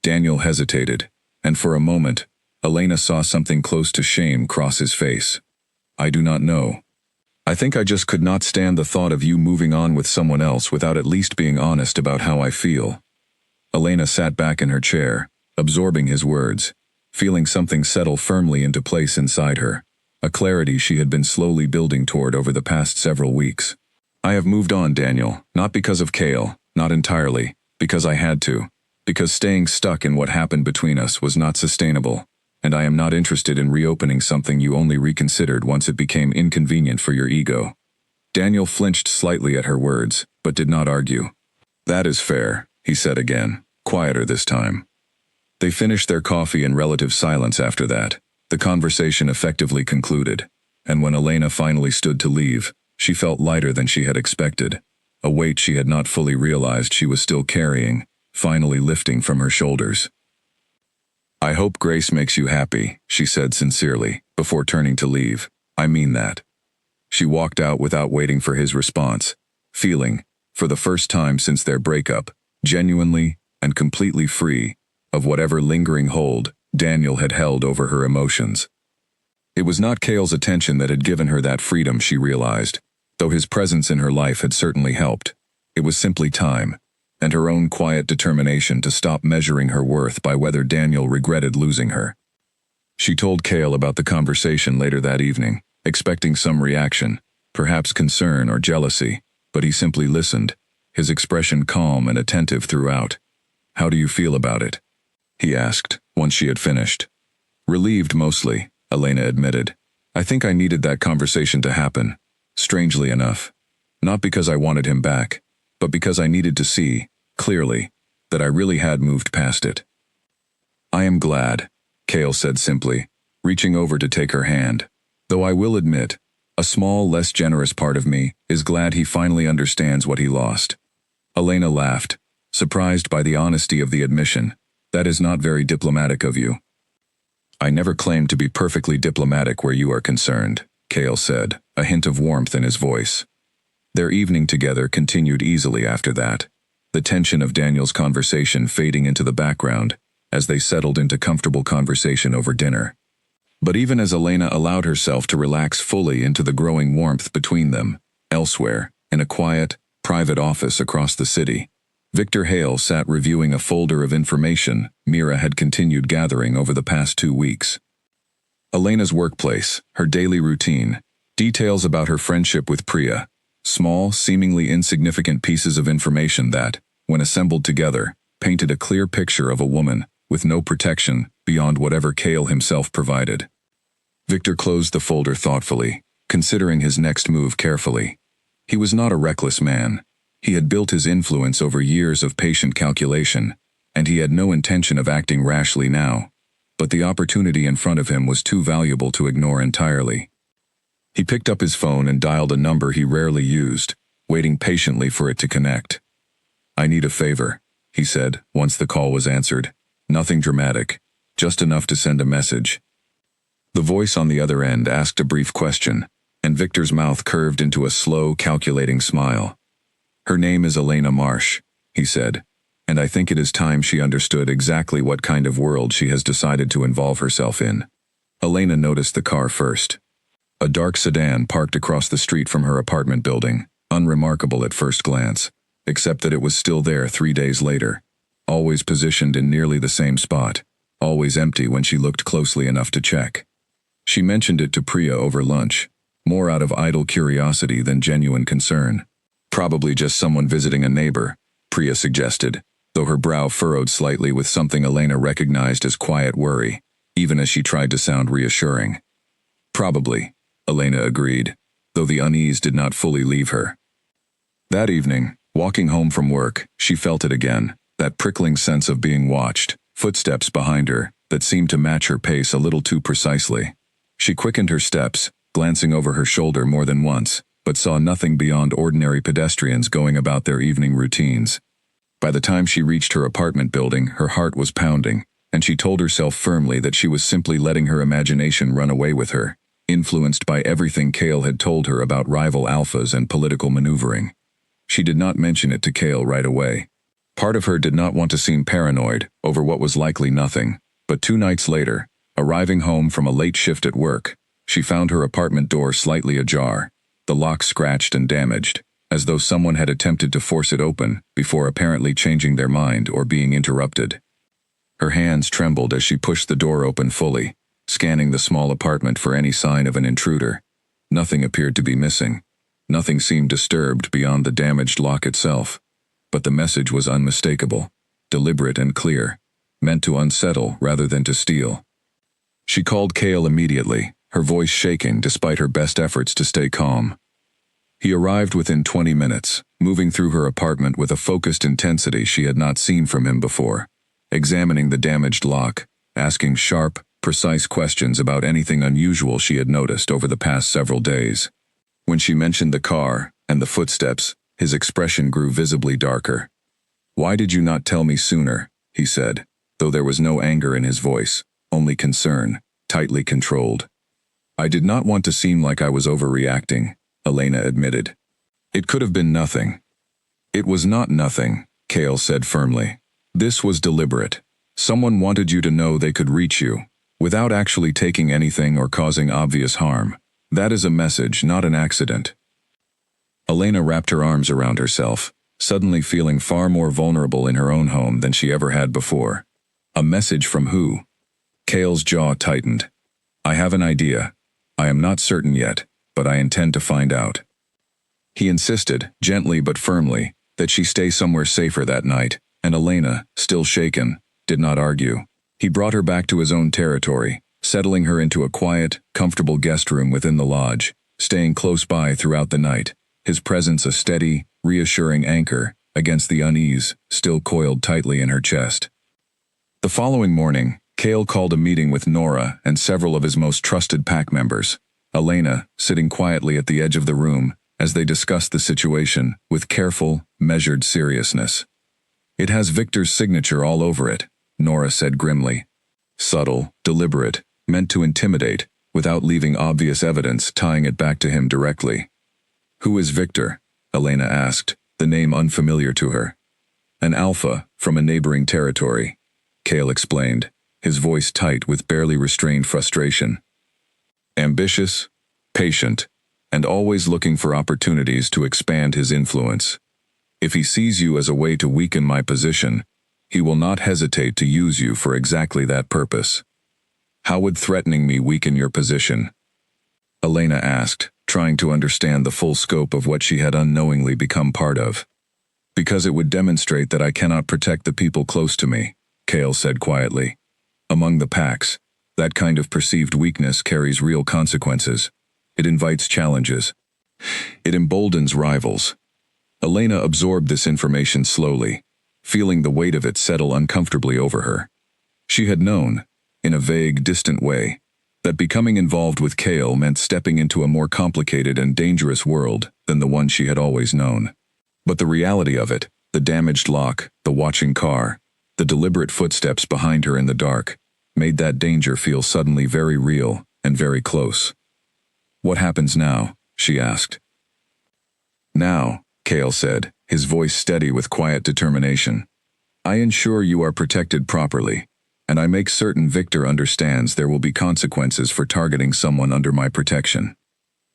Daniel hesitated, and for a moment, Elena saw something close to shame cross his face. "I do not know. I think I just could not stand the thought of you moving on with someone else without at least being honest about how I feel." Elena sat back in her chair, absorbing his words, feeling something settle firmly into place inside her, a clarity she had been slowly building toward over the past several weeks. "I have moved on, Daniel, not because of Cale, not entirely, because I had to, because staying stuck in what happened between us was not sustainable, and I am not interested in reopening something you only reconsidered once it became inconvenient for your ego." Daniel flinched slightly at her words, but did not argue. "That is fair," he said again, quieter this time. They finished their coffee in relative silence after that. The conversation effectively concluded, and when Elena finally stood to leave, she felt lighter than she had expected, a weight she had not fully realized she was still carrying, finally lifting from her shoulders. "I hope Grace makes you happy," she said sincerely, before turning to leave. "I mean that." She walked out without waiting for his response, feeling, for the first time since their breakup, genuinely and completely free of whatever lingering hold Daniel had held over her emotions. It was not Cale's attention that had given her that freedom, she realized, though his presence in her life had certainly helped. It was simply time, and her own quiet determination to stop measuring her worth by whether Daniel regretted losing her. She told Cale about the conversation later that evening, expecting some reaction, perhaps concern or jealousy, but he simply listened, his expression calm and attentive throughout. "How do you feel about it?" he asked, once she had finished. "Relieved mostly," Elena admitted. "I think I needed that conversation to happen, strangely enough. Not because I wanted him back, but because I needed to see, clearly, that I really had moved past it. I am glad, Cale said simply, reaching over to take her hand. Though I will admit, a small, less generous part of me is glad he finally understands what he lost. Elena laughed, surprised by the honesty of the admission. That is not very diplomatic of you. I never claimed to be perfectly diplomatic where you are concerned, Cale said, a hint of warmth in his voice. Their evening together continued easily after that, the tension of Daniel's conversation fading into the background as they settled into comfortable conversation over dinner. But even as Elena allowed herself to relax fully into the growing warmth between them, elsewhere, in a quiet, private office across the city, Victor Hale sat reviewing a folder of information Mira had continued gathering over the past 2 weeks. Elena's workplace, her daily routine, details about her friendship with Priya, small, seemingly insignificant pieces of information that, when assembled together, painted a clear picture of a woman with no protection beyond whatever Cale himself provided. Victor closed the folder thoughtfully, considering his next move carefully. He was not a reckless man. He had built his influence over years of patient calculation, and he had no intention of acting rashly now. But the opportunity in front of him was too valuable to ignore entirely. He picked up his phone and dialed a number he rarely used, waiting patiently for it to connect. I need a favor, he said, once the call was answered. Nothing dramatic, just enough to send a message. The voice on the other end asked a brief question, and Victor's mouth curved into a slow, calculating smile. Her name is Elena Marsh, he said, and I think it is time she understood exactly what kind of world she has decided to involve herself in. Elena noticed the car first. A dark sedan parked across the street from her apartment building, unremarkable at first glance, except that it was still there 3 days later, always positioned in nearly the same spot, always empty when she looked closely enough to check. She mentioned it to Priya over lunch, more out of idle curiosity than genuine concern. Probably just someone visiting a neighbor, Priya suggested, though her brow furrowed slightly with something Elena recognized as quiet worry, even as she tried to sound reassuring. Probably, Elena agreed, though the unease did not fully leave her. That evening, walking home from work, she felt it again, that prickling sense of being watched, footsteps behind her that seemed to match her pace a little too precisely. She quickened her steps, glancing over her shoulder more than once, but saw nothing beyond ordinary pedestrians going about their evening routines. By the time she reached her apartment building, her heart was pounding, and she told herself firmly that she was simply letting her imagination run away with her, influenced by everything Cale had told her about rival alphas and political maneuvering. She did not mention it to Cale right away. Part of her did not want to seem paranoid over what was likely nothing, but 2 nights later, arriving home from a late shift at work, she found her apartment door slightly ajar, the lock scratched and damaged, as though someone had attempted to force it open before apparently changing their mind or being interrupted. Her hands trembled as she pushed the door open fully, scanning the small apartment for any sign of an intruder. Nothing appeared to be missing. Nothing seemed disturbed beyond the damaged lock itself. But the message was unmistakable, deliberate and clear, meant to unsettle rather than to steal. She called Cale immediately, her voice shaking despite her best efforts to stay calm. He arrived within 20 minutes, moving through her apartment with a focused intensity she had not seen from him before, examining the damaged lock, asking sharp, precise questions about anything unusual she had noticed over the past several days. When she mentioned the car and the footsteps, his expression grew visibly darker. "Why did you not tell me sooner?" he said, though there was no anger in his voice, only concern, tightly controlled. "I did not want to seem like I was overreacting," Elena admitted. "It could have been nothing." "It was not nothing," Cale said firmly. "This was deliberate. Someone wanted you to know they could reach you, without actually taking anything or causing obvious harm. That is a message, not an accident." Elena wrapped her arms around herself, suddenly feeling far more vulnerable in her own home than she ever had before. A message from who? Cale's jaw tightened. "I have an idea. I am not certain yet, but I intend to find out." He insisted, gently but firmly, that she stay somewhere safer that night, and Elena, still shaken, did not argue. He brought her back to his own territory, settling her into a quiet, comfortable guest room within the lodge, staying close by throughout the night, his presence a steady, reassuring anchor against the unease still coiled tightly in her chest. The following morning, Cale called a meeting with Nora and several of his most trusted pack members, Elena sitting quietly at the edge of the room as they discussed the situation with careful, measured seriousness. "It has Victor's signature all over it," Nora said grimly. "Subtle, deliberate, meant to intimidate, without leaving obvious evidence tying it back to him directly." "Who is Victor?" Elena asked, the name unfamiliar to her. "An alpha from a neighboring territory," Cale explained, his voice tight with barely restrained frustration. "Ambitious, patient, and always looking for opportunities to expand his influence. If he sees you as a way to weaken my position, he will not hesitate to use you for exactly that purpose." "How would threatening me weaken your position?" Elena asked, trying to understand the full scope of what she had unknowingly become part of. "Because it would demonstrate that I cannot protect the people close to me," Cale said quietly. "Among the packs, that kind of perceived weakness carries real consequences. It invites challenges. It emboldens rivals." Elena absorbed this information slowly, feeling the weight of it settle uncomfortably over her. She had known, in a vague, distant way, that becoming involved with Cale meant stepping into a more complicated and dangerous world than the one she had always known. But the reality of it, the damaged lock, the watching car, the deliberate footsteps behind her in the dark, made that danger feel suddenly very real and very close. "What happens now?" she asked. "Now," Cale said, his voice steady with quiet determination, "I ensure you are protected properly, and I make certain Victor understands there will be consequences for targeting someone under my protection."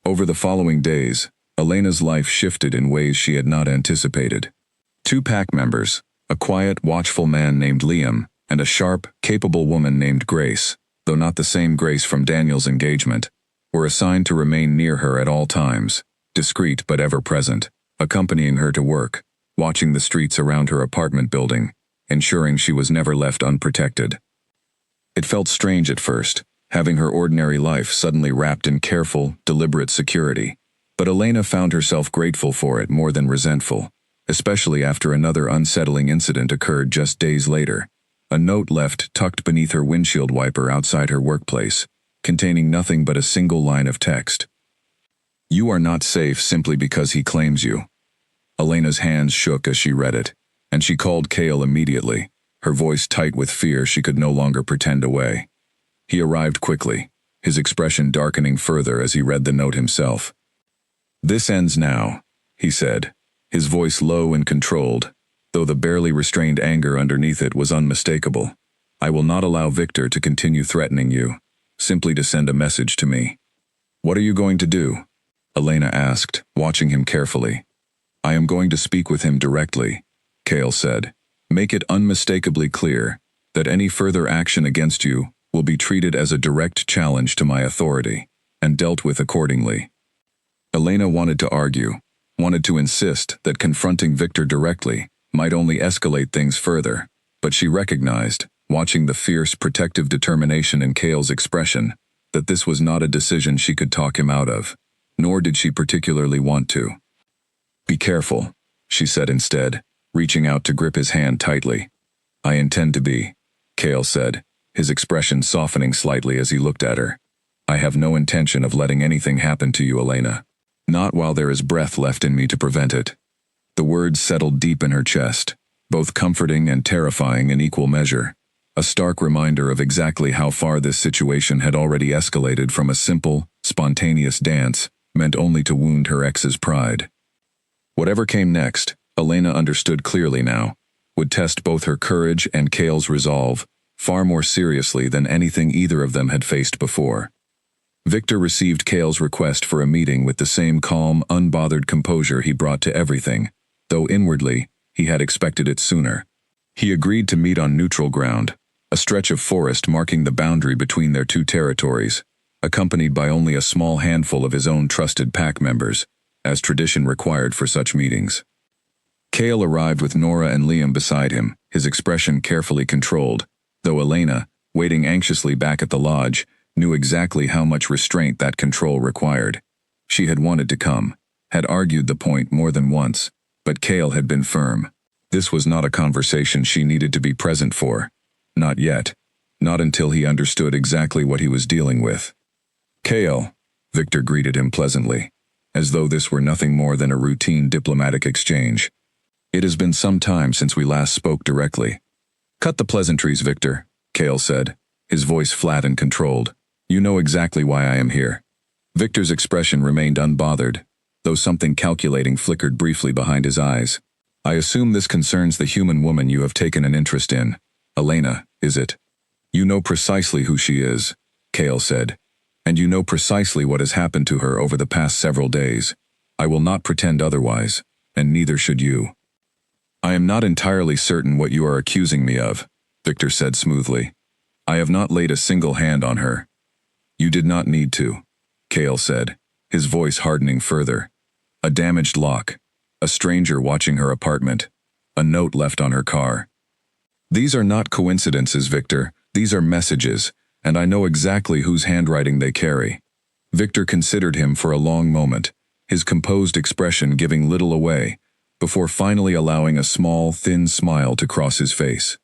Over the following days, Elena's life shifted in ways she had not anticipated. Two pack members, a quiet, watchful man named Liam, and a sharp, capable woman named Grace, though not the same Grace from Daniel's engagement, were assigned to remain near her at all times, discreet but ever present, accompanying her to work, watching the streets around her apartment building, ensuring she was never left unprotected. It felt strange at first, having her ordinary life suddenly wrapped in careful, deliberate security, but Elena found herself grateful for it more than resentful, especially after another unsettling incident occurred just days later. A note left tucked beneath her windshield wiper outside her workplace, containing nothing but a single line of text. "You are not safe simply because he claims you." Elena's hands shook as she read it, and she called Cale immediately, her voice tight with fear she could no longer pretend away. He arrived quickly, his expression darkening further as he read the note himself. "This ends now," he said, his voice low and controlled, though the barely restrained anger underneath it was unmistakable. "I will not allow Victor to continue threatening you, simply to send a message to me." "What are you going to do?" Elena asked, watching him carefully. "I am going to speak with him directly," Cale said. "Make it unmistakably clear that any further action against you will be treated as a direct challenge to my authority, and dealt with accordingly." Elena wanted to argue, wanted to insist that confronting Victor directly might only escalate things further, but she recognized, watching the fierce, protective determination in Cale's expression, that this was not a decision she could talk him out of, nor did she particularly want to. "Be careful," she said instead, reaching out to grip his hand tightly. "I intend to be," Cale said, his expression softening slightly as he looked at her. "I have no intention of letting anything happen to you, Elena. Not while there is breath left in me to prevent it." The words settled deep in her chest, both comforting and terrifying in equal measure, a stark reminder of exactly how far this situation had already escalated from a simple, spontaneous dance meant only to wound her ex's pride. Whatever came next, Elena understood clearly now, would test both her courage and Cale's resolve, far more seriously than anything either of them had faced before. Victor received Cale's request for a meeting with the same calm, unbothered composure he brought to everything, though inwardly, he had expected it sooner. He agreed to meet on neutral ground, a stretch of forest marking the boundary between their two territories, accompanied by only a small handful of his own trusted pack members, as tradition required for such meetings. Cale arrived with Nora and Liam beside him, his expression carefully controlled, though Elena, waiting anxiously back at the lodge, knew exactly how much restraint that control required. She had wanted to come, had argued the point more than once, but Cale had been firm. This was not a conversation she needed to be present for. Not yet. Not until he understood exactly what he was dealing with. "Cale," Victor greeted him pleasantly, as though this were nothing more than a routine diplomatic exchange. "It has been some time since we last spoke directly." "Cut the pleasantries, Victor," Cale said, his voice flat and controlled. "You know exactly why I am here." Victor's expression remained unbothered, though something calculating flickered briefly behind his eyes. "I assume this concerns the human woman you have taken an interest in. Elena, is it?" "You know precisely who she is," Cale said, "and you know precisely what has happened to her over the past several days. I will not pretend otherwise, and neither should you." "I am not entirely certain what you are accusing me of," Victor said smoothly. "I have not laid a single hand on her." "You did not need to," Cale said, his voice hardening further. "A damaged lock, a stranger watching her apartment, a note left on her car. These are not coincidences, Victor. These are messages, and I know exactly whose handwriting they carry." Victor considered him for a long moment, his composed expression giving little away, before finally allowing a small, thin smile to cross his face.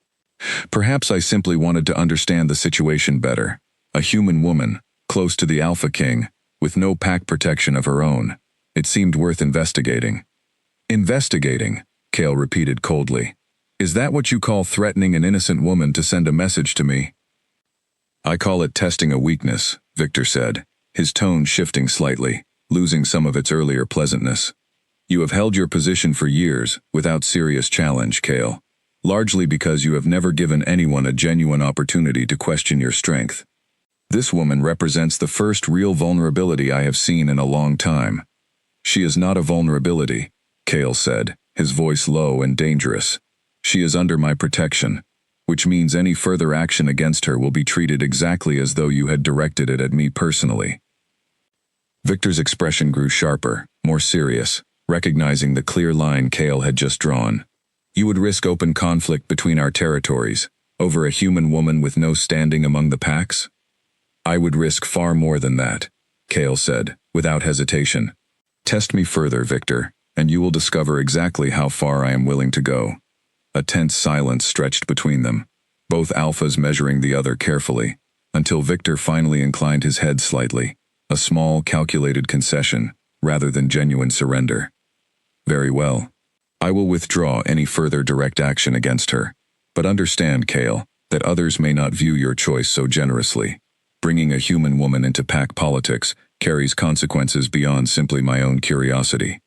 "Perhaps I simply wanted to understand the situation better. A human woman, close to the Alpha King, with no pack protection of her own. It seemed worth investigating." "Investigating," Cale repeated coldly. "Is that what you call threatening an innocent woman to send a message to me?" "I call it testing a weakness," Victor said, his tone shifting slightly, losing some of its earlier pleasantness. "You have held your position for years, without serious challenge, Cale, largely because you have never given anyone a genuine opportunity to question your strength. This woman represents the first real vulnerability I have seen in a long time." "She is not a vulnerability," Cale said, his voice low and dangerous. "She is under my protection, which means any further action against her will be treated exactly as though you had directed it at me personally." Victor's expression grew sharper, more serious, recognizing the clear line Cale had just drawn. "You would risk open conflict between our territories, over a human woman with no standing among the packs?" "I would risk far more than that," Cale said, without hesitation. "Test me further, Victor, and you will discover exactly how far I am willing to go." A tense silence stretched between them, both alphas measuring the other carefully, until Victor finally inclined his head slightly, a small, calculated concession, rather than genuine surrender. "Very well. I will withdraw any further direct action against her, but understand, Cale, that others may not view your choice so generously. Bringing a human woman into pack politics carries consequences beyond simply my own curiosity."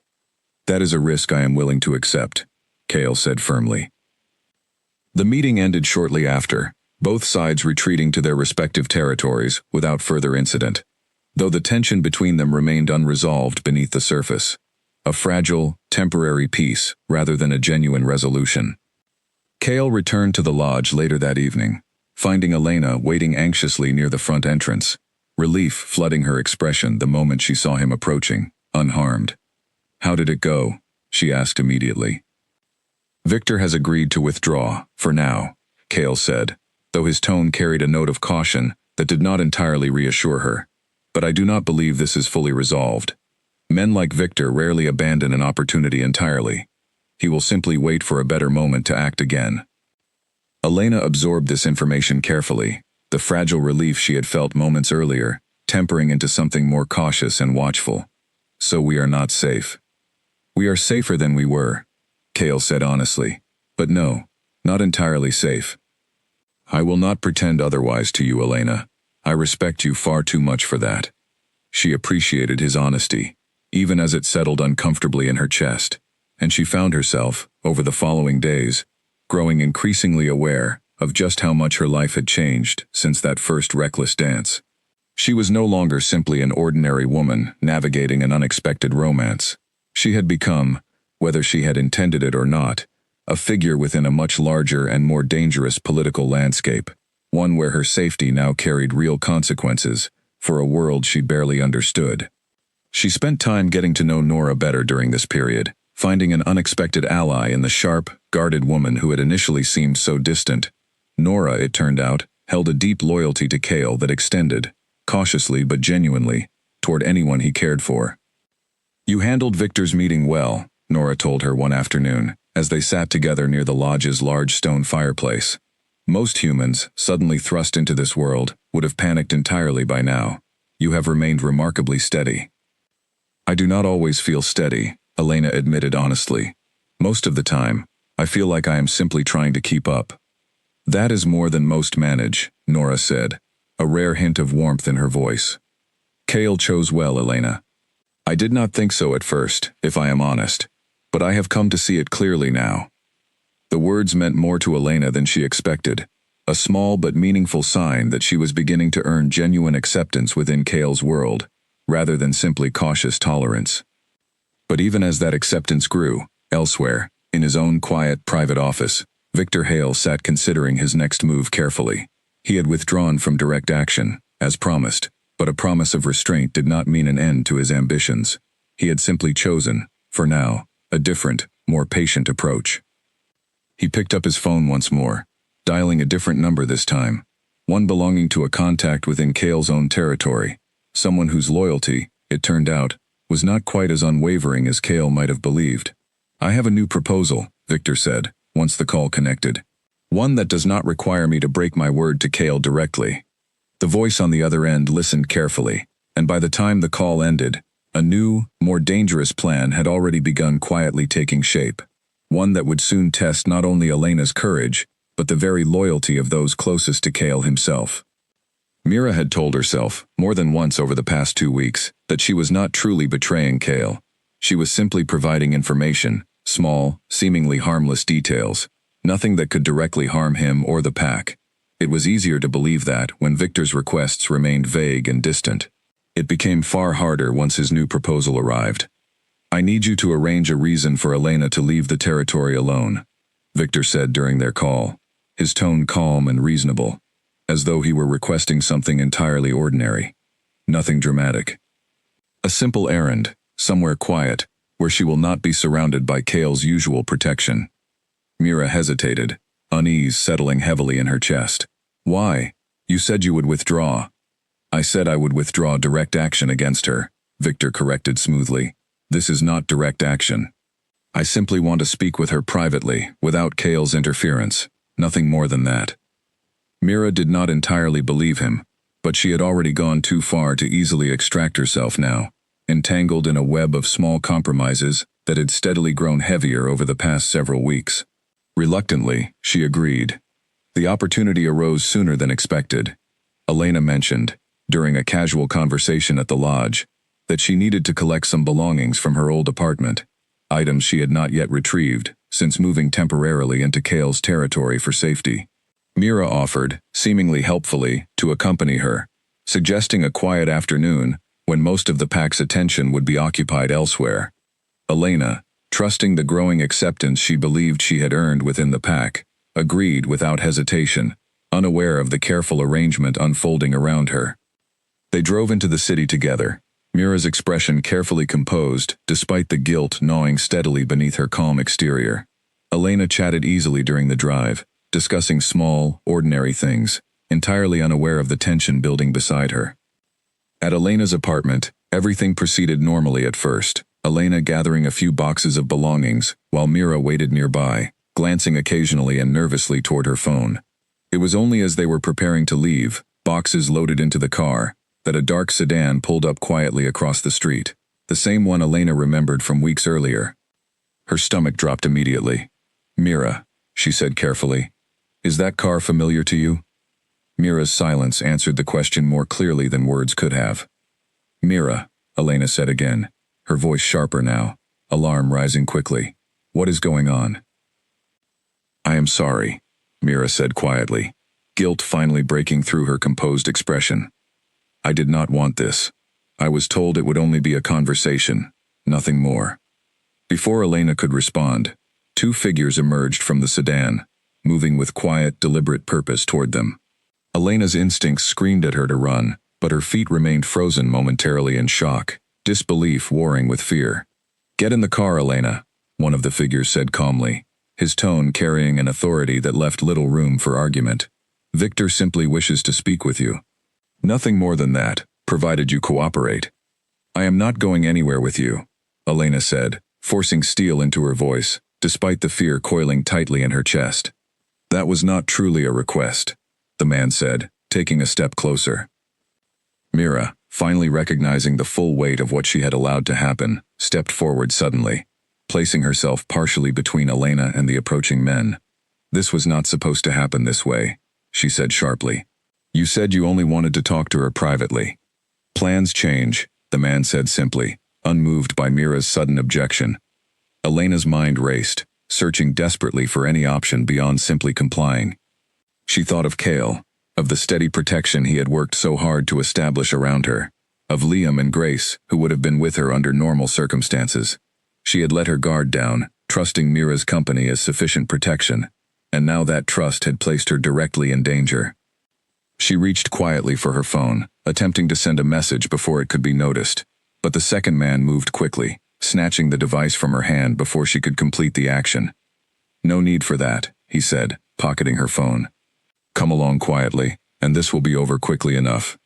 "That is a risk I am willing to accept," Cale said firmly. The meeting ended shortly after, both sides retreating to their respective territories without further incident, though the tension between them remained unresolved beneath the surface. A fragile, temporary peace rather than a genuine resolution. Cale returned to the lodge later that evening, finding Elena waiting anxiously near the front entrance, relief flooding her expression the moment she saw him approaching, unharmed. "How did it go?" she asked immediately. "Victor has agreed to withdraw, for now," Cale said, though his tone carried a note of caution that did not entirely reassure her. "But I do not believe this is fully resolved. Men like Victor rarely abandon an opportunity entirely. He will simply wait for a better moment to act again." Elena absorbed this information carefully, the fragile relief she had felt moments earlier, tempering into something more cautious and watchful. "So we are not safe." "We are safer than we were," Cale said honestly, "but no, not entirely safe." "I will not pretend otherwise to you, Elena. I respect you far too much for that." She appreciated his honesty, even as it settled uncomfortably in her chest, and she found herself, over the following days, growing increasingly aware of just how much her life had changed since that first reckless dance. She was no longer simply an ordinary woman navigating an unexpected romance. She had become, whether she had intended it or not, a figure within a much larger and more dangerous political landscape, one where her safety now carried real consequences for a world she barely understood. She spent time getting to know Nora better during this period, finding an unexpected ally in the sharp, guarded woman who had initially seemed so distant. Nora, it turned out, held a deep loyalty to Cale that extended, cautiously but genuinely, toward anyone he cared for. You handled Victor's meeting well, Nora told her one afternoon, as they sat together near the lodge's large stone fireplace. Most humans, suddenly thrust into this world, would have panicked entirely by now. You have remained remarkably steady. I do not always feel steady, Elena admitted honestly. Most of the time, I feel like I am simply trying to keep up. That is more than most manage, Nora said, a rare hint of warmth in her voice. Kale chose well, Elena. I did not think so at first, if I am honest, but I have come to see it clearly now. The words meant more to Elena than she expected, a small but meaningful sign that she was beginning to earn genuine acceptance within Kale's world, rather than simply cautious tolerance. But even as that acceptance grew, elsewhere, in his own quiet, private office, Victor Hale sat considering his next move carefully. He had withdrawn from direct action, as promised, but a promise of restraint did not mean an end to his ambitions. He had simply chosen, for now, a different, more patient approach. He picked up his phone once more, dialing a different number this time, one belonging to a contact within Kale's own territory, someone whose loyalty, it turned out, was not quite as unwavering as Kale might have believed. I have a new proposal, Victor said, once the call connected. One that does not require me to break my word to Kale directly. The voice on the other end listened carefully, and by the time the call ended, a new, more dangerous plan had already begun quietly taking shape. One that would soon test not only Elena's courage, but the very loyalty of those closest to Kale himself. Mira had told herself, more than once over the past 2 weeks, that she was not truly betraying Kale. She was simply providing information, small, seemingly harmless details, nothing that could directly harm him or the pack. It was easier to believe that when Victor's requests remained vague and distant. It became far harder once his new proposal arrived. I need you to arrange a reason for Elena to leave the territory alone, Victor said during their call, his tone calm and reasonable, as though he were requesting something entirely ordinary. Nothing dramatic. A simple errand, somewhere quiet, where she will not be surrounded by Kale's usual protection. Mira hesitated, unease settling heavily in her chest. Why? You said you would withdraw. I said I would withdraw direct action against her, Victor corrected smoothly. This is not direct action. I simply want to speak with her privately, without Kale's interference, nothing more than that. Mira did not entirely believe him, but she had already gone too far to easily extract herself now, entangled in a web of small compromises that had steadily grown heavier over the past several weeks. Reluctantly, she agreed. The opportunity arose sooner than expected. Elena mentioned, during a casual conversation at the lodge, that she needed to collect some belongings from her old apartment, items she had not yet retrieved, since moving temporarily into Kale's territory for safety. Mira offered, seemingly helpfully, to accompany her, suggesting a quiet afternoon when most of the pack's attention would be occupied elsewhere. Elena, trusting the growing acceptance she believed she had earned within the pack, agreed without hesitation, unaware of the careful arrangement unfolding around her. They drove into the city together, Mira's expression carefully composed, despite the guilt gnawing steadily beneath her calm exterior. Elena chatted easily during the drive, discussing small, ordinary things, entirely unaware of the tension building beside her. At Elena's apartment, everything proceeded normally at first, Elena gathering a few boxes of belongings, while Mira waited nearby, glancing occasionally and nervously toward her phone. It was only as they were preparing to leave, boxes loaded into the car, that a dark sedan pulled up quietly across the street, the same one Elena remembered from weeks earlier. Her stomach dropped immediately. Mira, she said carefully, is that car familiar to you? Mira's silence answered the question more clearly than words could have. Mira, Elena said again, her voice sharper now, alarm rising quickly. What is going on? I am sorry, Mira said quietly, guilt finally breaking through her composed expression. I did not want this. I was told it would only be a conversation, nothing more. Before Elena could respond, 2 figures emerged from the sedan, moving with quiet, deliberate purpose toward them. Elena's instincts screamed at her to run, but her feet remained frozen momentarily in shock, disbelief warring with fear. Get in the car, Elena, one of the figures said calmly, his tone carrying an authority that left little room for argument. Victor simply wishes to speak with you. Nothing more than that, provided you cooperate. I am not going anywhere with you. Elena said, forcing steel into her voice, despite the fear coiling tightly in her chest. That was not truly a request, the man said, taking a step closer. Mira, finally recognizing the full weight of what she had allowed to happen, stepped forward suddenly, placing herself partially between Elena and the approaching men. This was not supposed to happen this way, she said sharply. You said you only wanted to talk to her privately. Plans change, the man said simply, unmoved by Mira's sudden objection. Elena's mind raced, searching desperately for any option beyond simply complying. She thought of Cale, of the steady protection he had worked so hard to establish around her, of Liam and Grace, who would have been with her under normal circumstances. She had let her guard down, trusting Mira's company as sufficient protection, and now that trust had placed her directly in danger. She reached quietly for her phone, attempting to send a message before it could be noticed, but the second man moved quickly, snatching the device from her hand before she could complete the action. No need for that, he said, pocketing her phone. Come along quietly, and this will be over quickly enough.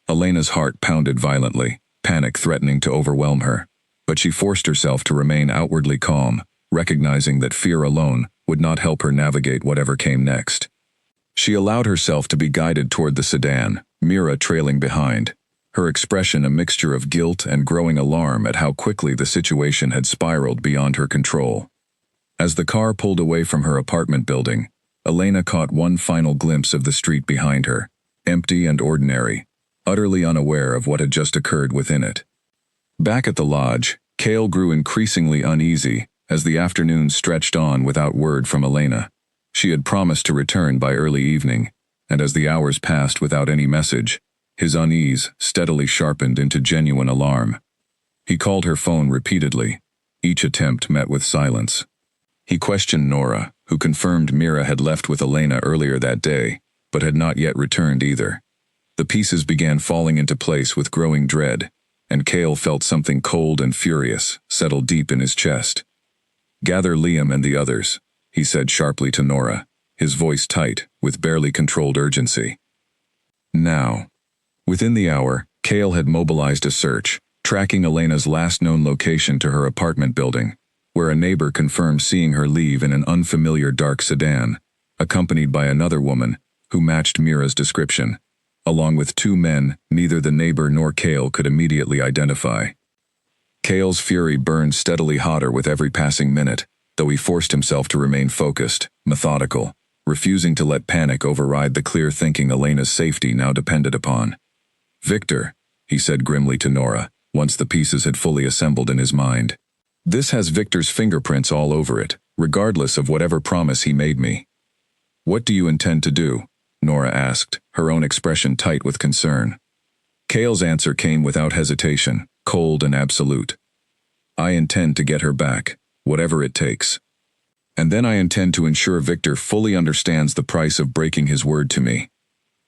Elena's heart pounded violently, panic threatening to overwhelm her, but she forced herself to remain outwardly calm, recognizing that fear alone would not help her navigate whatever came next. She allowed herself to be guided toward the sedan, Mira trailing behind, her expression a mixture of guilt and growing alarm at how quickly the situation had spiraled beyond her control. As the car pulled away from her apartment building, Elena caught one final glimpse of the street behind her, empty and ordinary, utterly unaware of what had just occurred within it. Back at the lodge, Cale grew increasingly uneasy as the afternoon stretched on without word from Elena. She had promised to return by early evening, and as the hours passed without any message, his unease steadily sharpened into genuine alarm. He called her phone repeatedly, each attempt met with silence. He questioned Nora, who confirmed Mira had left with Elena earlier that day, but had not yet returned either. The pieces began falling into place with growing dread, and Cale felt something cold and furious settle deep in his chest. Gather Liam and the others, he said sharply to Nora, his voice tight, with barely controlled urgency. Now. Within the hour, Cale had mobilized a search, tracking Elena's last known location to her apartment building, where a neighbor confirmed seeing her leave in an unfamiliar dark sedan, accompanied by another woman, who matched Mira's description, along with two men neither the neighbor nor Cale could immediately identify. Cale's fury burned steadily hotter with every passing minute, though he forced himself to remain focused, methodical, refusing to let panic override the clear thinking Elena's safety now depended upon. Victor, he said grimly to Nora, once the pieces had fully assembled in his mind. This has Victor's fingerprints all over it, regardless of whatever promise he made me. What do you intend to do? Nora asked, her own expression tight with concern. Cale's answer came without hesitation, cold and absolute. I intend to get her back, whatever it takes. And then I intend to ensure Victor fully understands the price of breaking his word to me.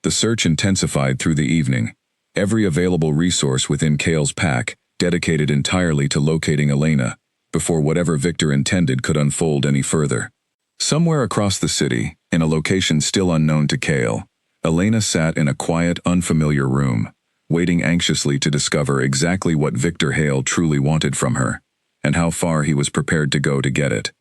The search intensified through the evening, every available resource within Cale's pack dedicated entirely to locating Elena, before whatever Victor intended could unfold any further. Somewhere across the city, in a location still unknown to Cale, Elena sat in a quiet, unfamiliar room, waiting anxiously to discover exactly what Victor Hale truly wanted from her, and how far he was prepared to go to get it.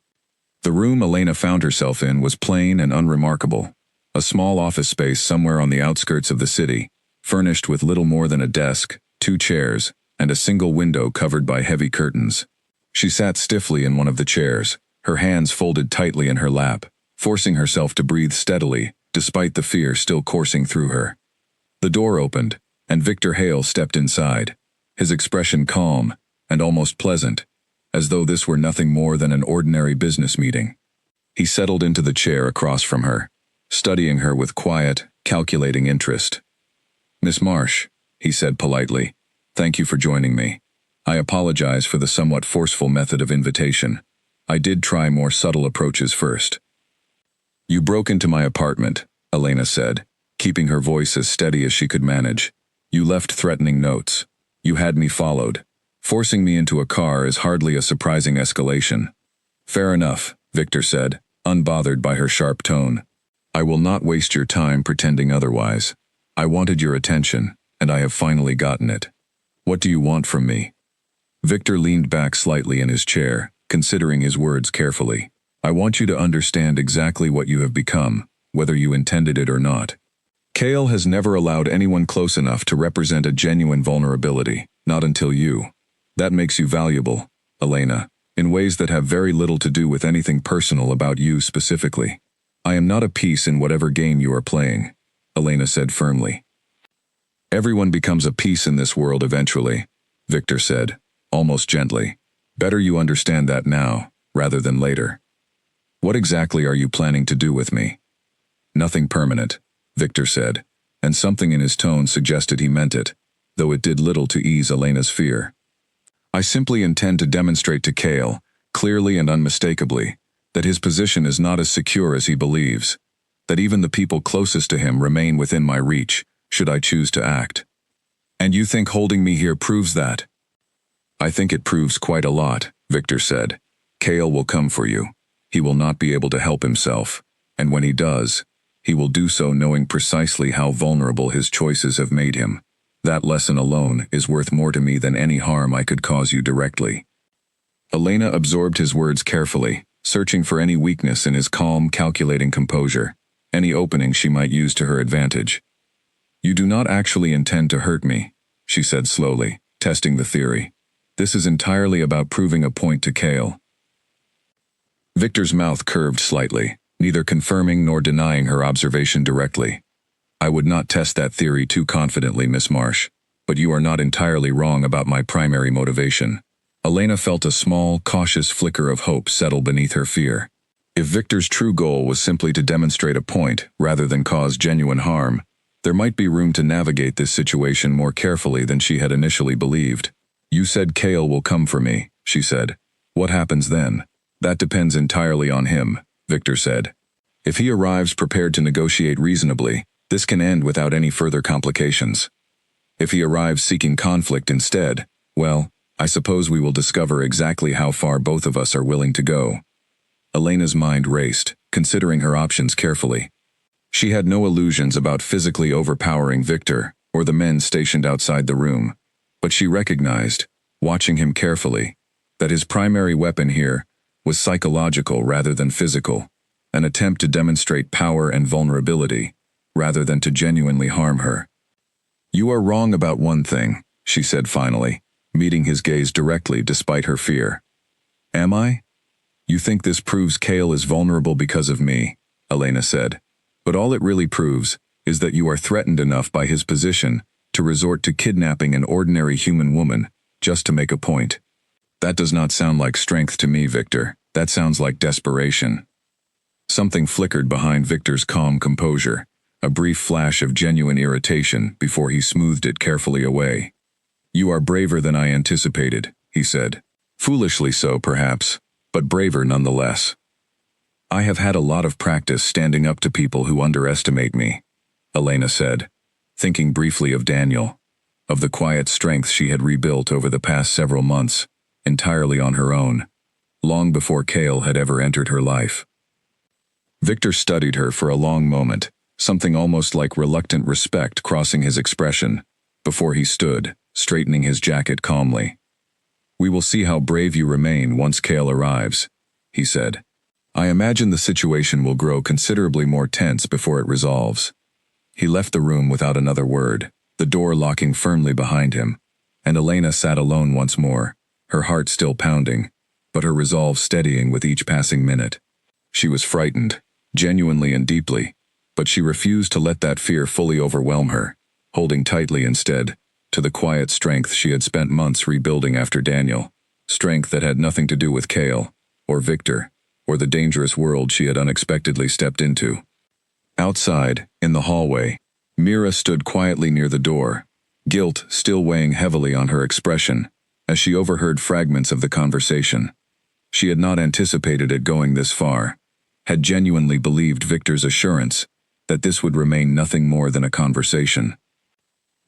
The room Elena found herself in was plain and unremarkable, a small office space somewhere on the outskirts of the city, furnished with little more than a desk, 2 chairs, and a single window covered by heavy curtains. She sat stiffly in one of the chairs, her hands folded tightly in her lap, forcing herself to breathe steadily, despite the fear still coursing through her. The door opened, and Victor Hale stepped inside, his expression calm and almost pleasant, as though this were nothing more than an ordinary business meeting. He settled into the chair across from her, studying her with quiet, calculating interest. Miss Marsh, he said politely, thank you for joining me. I apologize for the somewhat forceful method of invitation. I did try more subtle approaches first. You broke into my apartment, Elena said, keeping her voice as steady as she could manage. You left threatening notes. You had me followed. Forcing me into a car is hardly a surprising escalation. Fair enough, Victor said, unbothered by her sharp tone. I will not waste your time pretending otherwise. I wanted your attention, and I have finally gotten it. What do you want from me? Victor leaned back slightly in his chair, considering his words carefully. I want you to understand exactly what you have become, whether you intended it or not. Kale has never allowed anyone close enough to represent a genuine vulnerability, not until you. That makes you valuable, Elena, in ways that have very little to do with anything personal about you specifically. I am not a piece in whatever game you are playing, Elena said firmly. Everyone becomes a piece in this world eventually, Victor said, almost gently. Better you understand that now, rather than later. What exactly are you planning to do with me? Nothing permanent, Victor said, and something in his tone suggested he meant it, though it did little to ease Elena's fear. I simply intend to demonstrate to Kale, clearly and unmistakably, that his position is not as secure as he believes, that even the people closest to him remain within my reach, should I choose to act. And you think holding me here proves that? I think it proves quite a lot, Victor said. Kale will come for you. He will not be able to help himself, and when he does, he will do so knowing precisely how vulnerable his choices have made him. That lesson alone is worth more to me than any harm I could cause you directly. Elena absorbed his words carefully, searching for any weakness in his calm, calculating composure, any opening she might use to her advantage. You do not actually intend to hurt me, she said slowly, testing the theory. This is entirely about proving a point to Kale. Victor's mouth curved slightly, neither confirming nor denying her observation directly. I would not test that theory too confidently, Miss Marsh, but you are not entirely wrong about my primary motivation. Elena felt a small, cautious flicker of hope settle beneath her fear. If Victor's true goal was simply to demonstrate a point rather than cause genuine harm, there might be room to navigate this situation more carefully than she had initially believed. You said Kale will come for me, she said. What happens then? That depends entirely on him, Victor said. If he arrives prepared to negotiate reasonably, this can end without any further complications. If he arrives seeking conflict instead, well, I suppose we will discover exactly how far both of us are willing to go. Elena's mind raced, considering her options carefully. She had no illusions about physically overpowering Victor or the men stationed outside the room, but she recognized, watching him carefully, that his primary weapon here was psychological rather than physical, an attempt to demonstrate power and vulnerability, rather than to genuinely harm her. You are wrong about one thing, she said finally, meeting his gaze directly despite her fear. Am I? You think this proves Kale is vulnerable because of me, Elena said. But all it really proves is that you are threatened enough by his position to resort to kidnapping an ordinary human woman just to make a point. That does not sound like strength to me, Victor. That sounds like desperation. Something flickered behind Victor's calm composure, a brief flash of genuine irritation before he smoothed it carefully away. You are braver than I anticipated, he said. Foolishly so, perhaps, but braver nonetheless. I have had a lot of practice standing up to people who underestimate me, Elena said, thinking briefly of Daniel, of the quiet strength she had rebuilt over the past several months, entirely on her own, long before Kale had ever entered her life. Victor studied her for a long moment, something almost like reluctant respect crossing his expression, before he stood, straightening his jacket calmly. We will see how brave you remain once Kale arrives, he said. I imagine the situation will grow considerably more tense before it resolves. He left the room without another word, the door locking firmly behind him, and Elena sat alone once more, her heart still pounding, but her resolve steadying with each passing minute. She was frightened, genuinely and deeply, but she refused to let that fear fully overwhelm her, holding tightly instead to the quiet strength she had spent months rebuilding after Daniel, strength that had nothing to do with Kale, or Victor, or the dangerous world she had unexpectedly stepped into. Outside, in the hallway, Mira stood quietly near the door, guilt still weighing heavily on her expression, as she overheard fragments of the conversation. She had not anticipated it going this far, had genuinely believed Victor's assurance that this would remain nothing more than a conversation.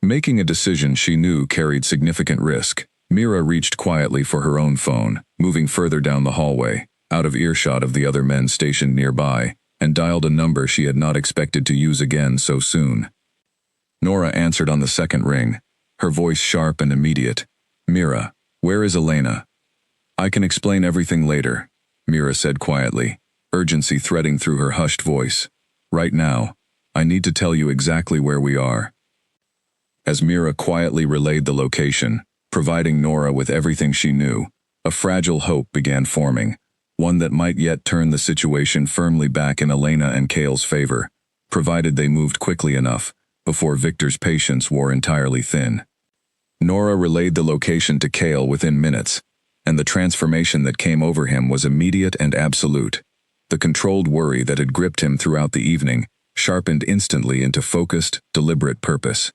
Making a decision she knew carried significant risk, Mira reached quietly for her own phone, moving further down the hallway, out of earshot of the other men stationed nearby, and dialed a number she had not expected to use again so soon. Nora answered on the second ring, her voice sharp and immediate. Mira, Where is Elena? I can explain everything later, Mira said quietly, urgency threading through her hushed voice. Right now, I need to tell you exactly where we are. As Mira quietly relayed the location, providing Nora with everything she knew, a fragile hope began forming, one that might yet turn the situation firmly back in Elena and Kale's favor, provided they moved quickly enough, before Victor's patience wore entirely thin. Nora relayed the location to Kale within minutes, and the transformation that came over him was immediate and absolute. The controlled worry that had gripped him throughout the evening sharpened instantly into focused, deliberate purpose.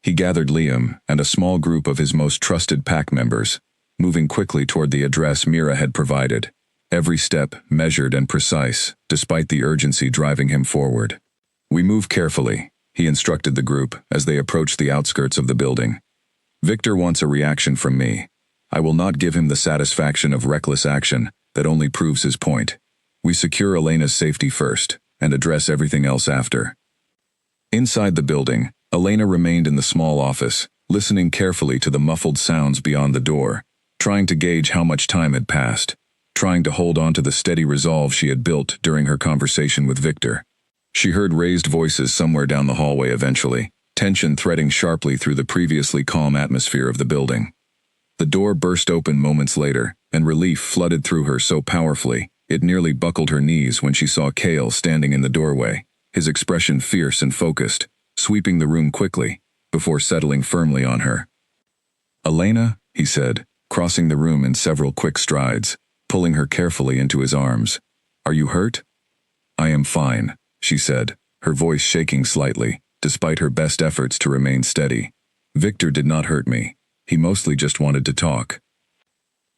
He gathered Liam and a small group of his most trusted pack members, moving quickly toward the address Mira had provided, every step measured and precise, despite the urgency driving him forward. We move carefully, he instructed the group as they approached the outskirts of the building. Victor wants a reaction from me. I will not give him the satisfaction of reckless action that only proves his point. We secure Elena's safety first, and address everything else after. Inside the building, Elena remained in the small office, listening carefully to the muffled sounds beyond the door, trying to gauge how much time had passed, trying to hold on to the steady resolve she had built during her conversation with Victor. She heard raised voices somewhere down the hallway eventually, tension threading sharply through the previously calm atmosphere of the building. The door burst open moments later, and relief flooded through her so powerfully, it nearly buckled her knees when she saw Kale standing in the doorway, his expression fierce and focused, sweeping the room quickly, before settling firmly on her. "Elena," he said, crossing the room in several quick strides, pulling her carefully into his arms. "Are you hurt?" "I am fine," she said, her voice shaking slightly, despite her best efforts to remain steady. "Victor did not hurt me. He mostly just wanted to talk."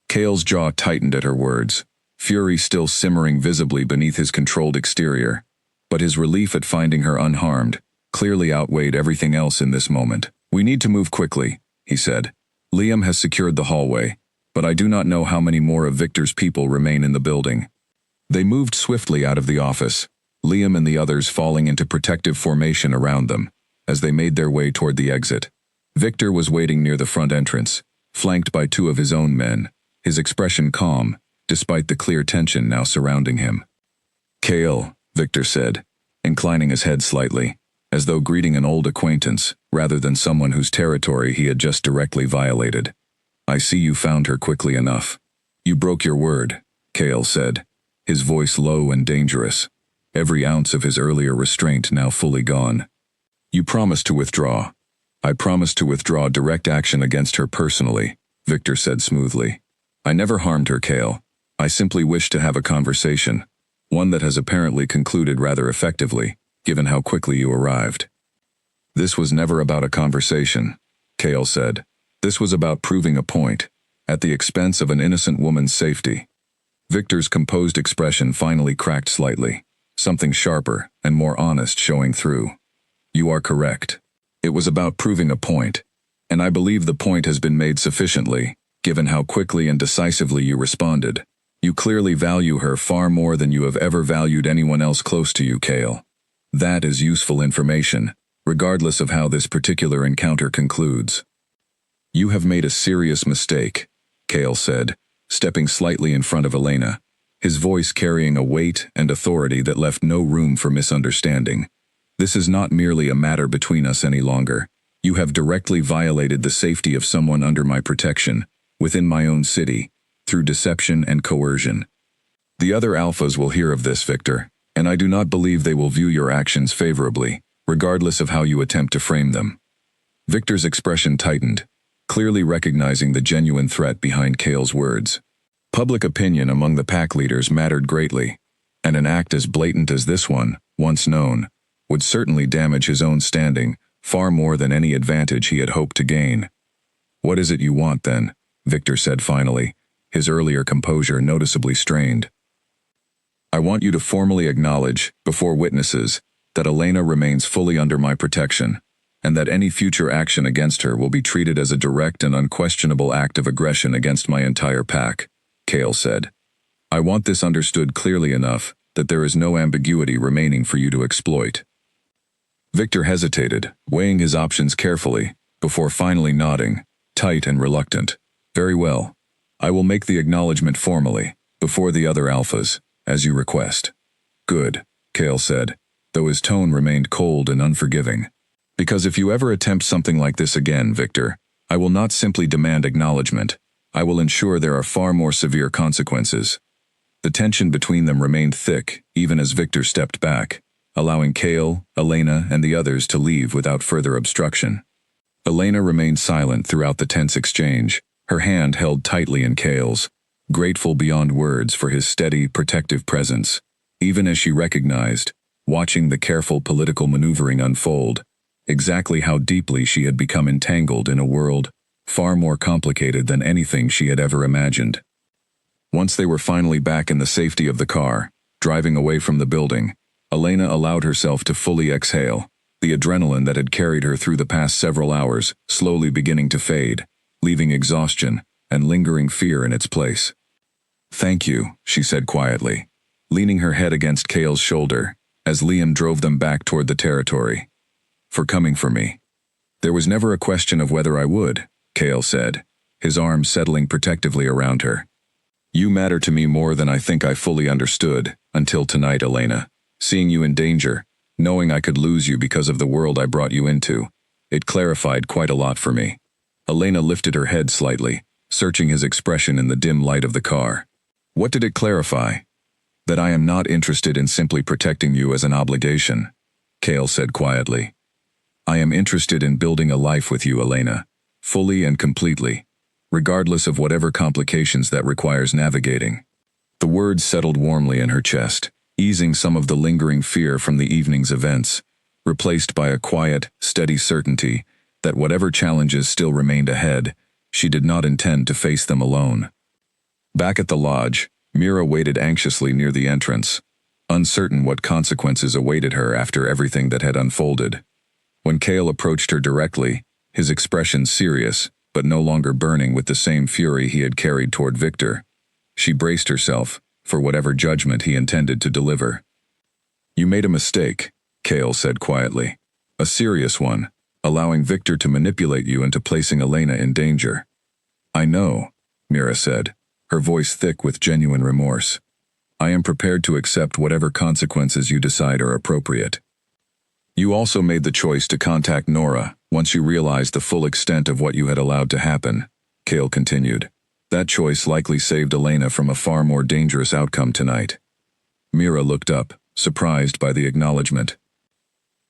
Kale's jaw tightened at her words, fury still simmering visibly beneath his controlled exterior, but his relief at finding her unharmed clearly outweighed everything else in this moment. "We need to move quickly," he said. "Liam has secured the hallway, but I do not know how many more of Victor's people remain in the building." They moved swiftly out of the office, Liam and the others falling into protective formation around them, as they made their way toward the exit. Victor was waiting near the front entrance, flanked by two of his own men, his expression calm, despite the clear tension now surrounding him. "Kale," Victor said, inclining his head slightly, as though greeting an old acquaintance, rather than someone whose territory he had just directly violated. "I see you found her quickly enough." "You broke your word," Kale said, his voice low and dangerous, every ounce of his earlier restraint now fully gone. "You promised to withdraw." "I promised to withdraw direct action against her personally," Victor said smoothly. "I never harmed her, Kale. I simply wished to have a conversation, one that has apparently concluded rather effectively, given how quickly you arrived." "This was never about a conversation," Kale said. "This was about proving a point, at the expense of an innocent woman's safety." Victor's composed expression finally cracked slightly, something sharper and more honest showing through. "You are correct. It was about proving a point, and I believe the point has been made sufficiently, given how quickly and decisively you responded. You clearly value her far more than you have ever valued anyone else close to you, Kale. That is useful information, regardless of how this particular encounter concludes." "You have made a serious mistake," Kale said, stepping slightly in front of Elena, his voice carrying a weight and authority that left no room for misunderstanding. "This is not merely a matter between us any longer. You have directly violated the safety of someone under my protection, within my own city, through deception and coercion. The other alphas will hear of this, Victor, and I do not believe they will view your actions favorably, regardless of how you attempt to frame them." Victor's expression tightened, clearly recognizing the genuine threat behind Kale's words. Public opinion among the pack leaders mattered greatly, and an act as blatant as this one, once known, would certainly damage his own standing far more than any advantage he had hoped to gain. "What is it you want, then?" Victor said finally, his earlier composure noticeably strained. "I want you to formally acknowledge, before witnesses, that Elena remains fully under my protection, and that any future action against her will be treated as a direct and unquestionable act of aggression against my entire pack," Kale said. "I want this understood clearly enough that there is no ambiguity remaining for you to exploit." Victor hesitated, weighing his options carefully, before finally nodding, tight and reluctant. "Very well, I will make the acknowledgement formally, before the other alphas, as you request. Good, Kale said, though his tone remained cold and unforgiving. Because if you ever attempt something like this again, Victor, I will not simply demand acknowledgement. I will ensure there are far more severe consequences. The tension between them remained thick, even as Victor stepped back, allowing Kale, Elena, and the others to leave without further obstruction. Elena remained silent throughout the tense exchange, her hand held tightly in Kale's, grateful beyond words for his steady, protective presence, even as she recognized, watching the careful political maneuvering unfold, exactly how deeply she had become entangled in a world far more complicated than anything she had ever imagined. Once they were finally back in the safety of the car, driving away from the building, Elena allowed herself to fully exhale, the adrenaline that had carried her through the past several hours slowly beginning to fade, leaving exhaustion and lingering fear in its place. "Thank you," she said quietly, leaning her head against Kale's shoulder, as Liam drove them back toward the territory. "For coming for me." "There was never a question of whether I would," Kale said, his arms settling protectively around her. "You matter to me more than I think I fully understood, until tonight, Elena. Seeing you in danger, knowing I could lose you because of the world I brought you into, it clarified quite a lot for me." Elena lifted her head slightly, searching his expression in the dim light of the car. "What did it clarify?" "That I am not interested in simply protecting you as an obligation," Kale said quietly. "I am interested in building a life with you, Elena, fully and completely, regardless of whatever complications that requires navigating." The words settled warmly in her chest, easing some of the lingering fear from the evening's events, replaced by a quiet, steady certainty that whatever challenges still remained ahead, she did not intend to face them alone. Back at the lodge, Mira waited anxiously near the entrance, uncertain what consequences awaited her after everything that had unfolded. When Kale approached her directly, his expression serious, but no longer burning with the same fury he had carried toward Victor, she braced herself for whatever judgment he intended to deliver. "You made a mistake," Kale said quietly. "A serious one, allowing Victor to manipulate you into placing Elena in danger." "I know," Mira said, her voice thick with genuine remorse. "I am prepared to accept whatever consequences you decide are appropriate." "You also made the choice to contact Nora once you realized the full extent of what you had allowed to happen," Kale continued. "That choice likely saved Elena from a far more dangerous outcome tonight." Mira looked up, surprised by the acknowledgement.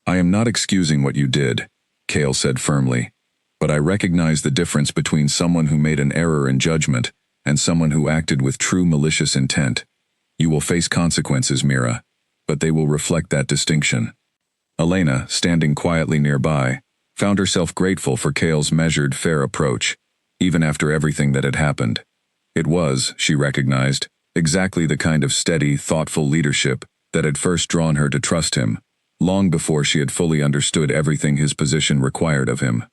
"I am not excusing what you did," Kale said firmly, "but I recognize the difference between someone who made an error in judgment and someone who acted with true malicious intent. You will face consequences, Mira, but they will reflect that distinction." Elena, standing quietly nearby, found herself grateful for Kale's measured, fair approach, even after everything that had happened. It was, she recognized, exactly the kind of steady, thoughtful leadership that had first drawn her to trust him, long before she had fully understood everything his position required of him.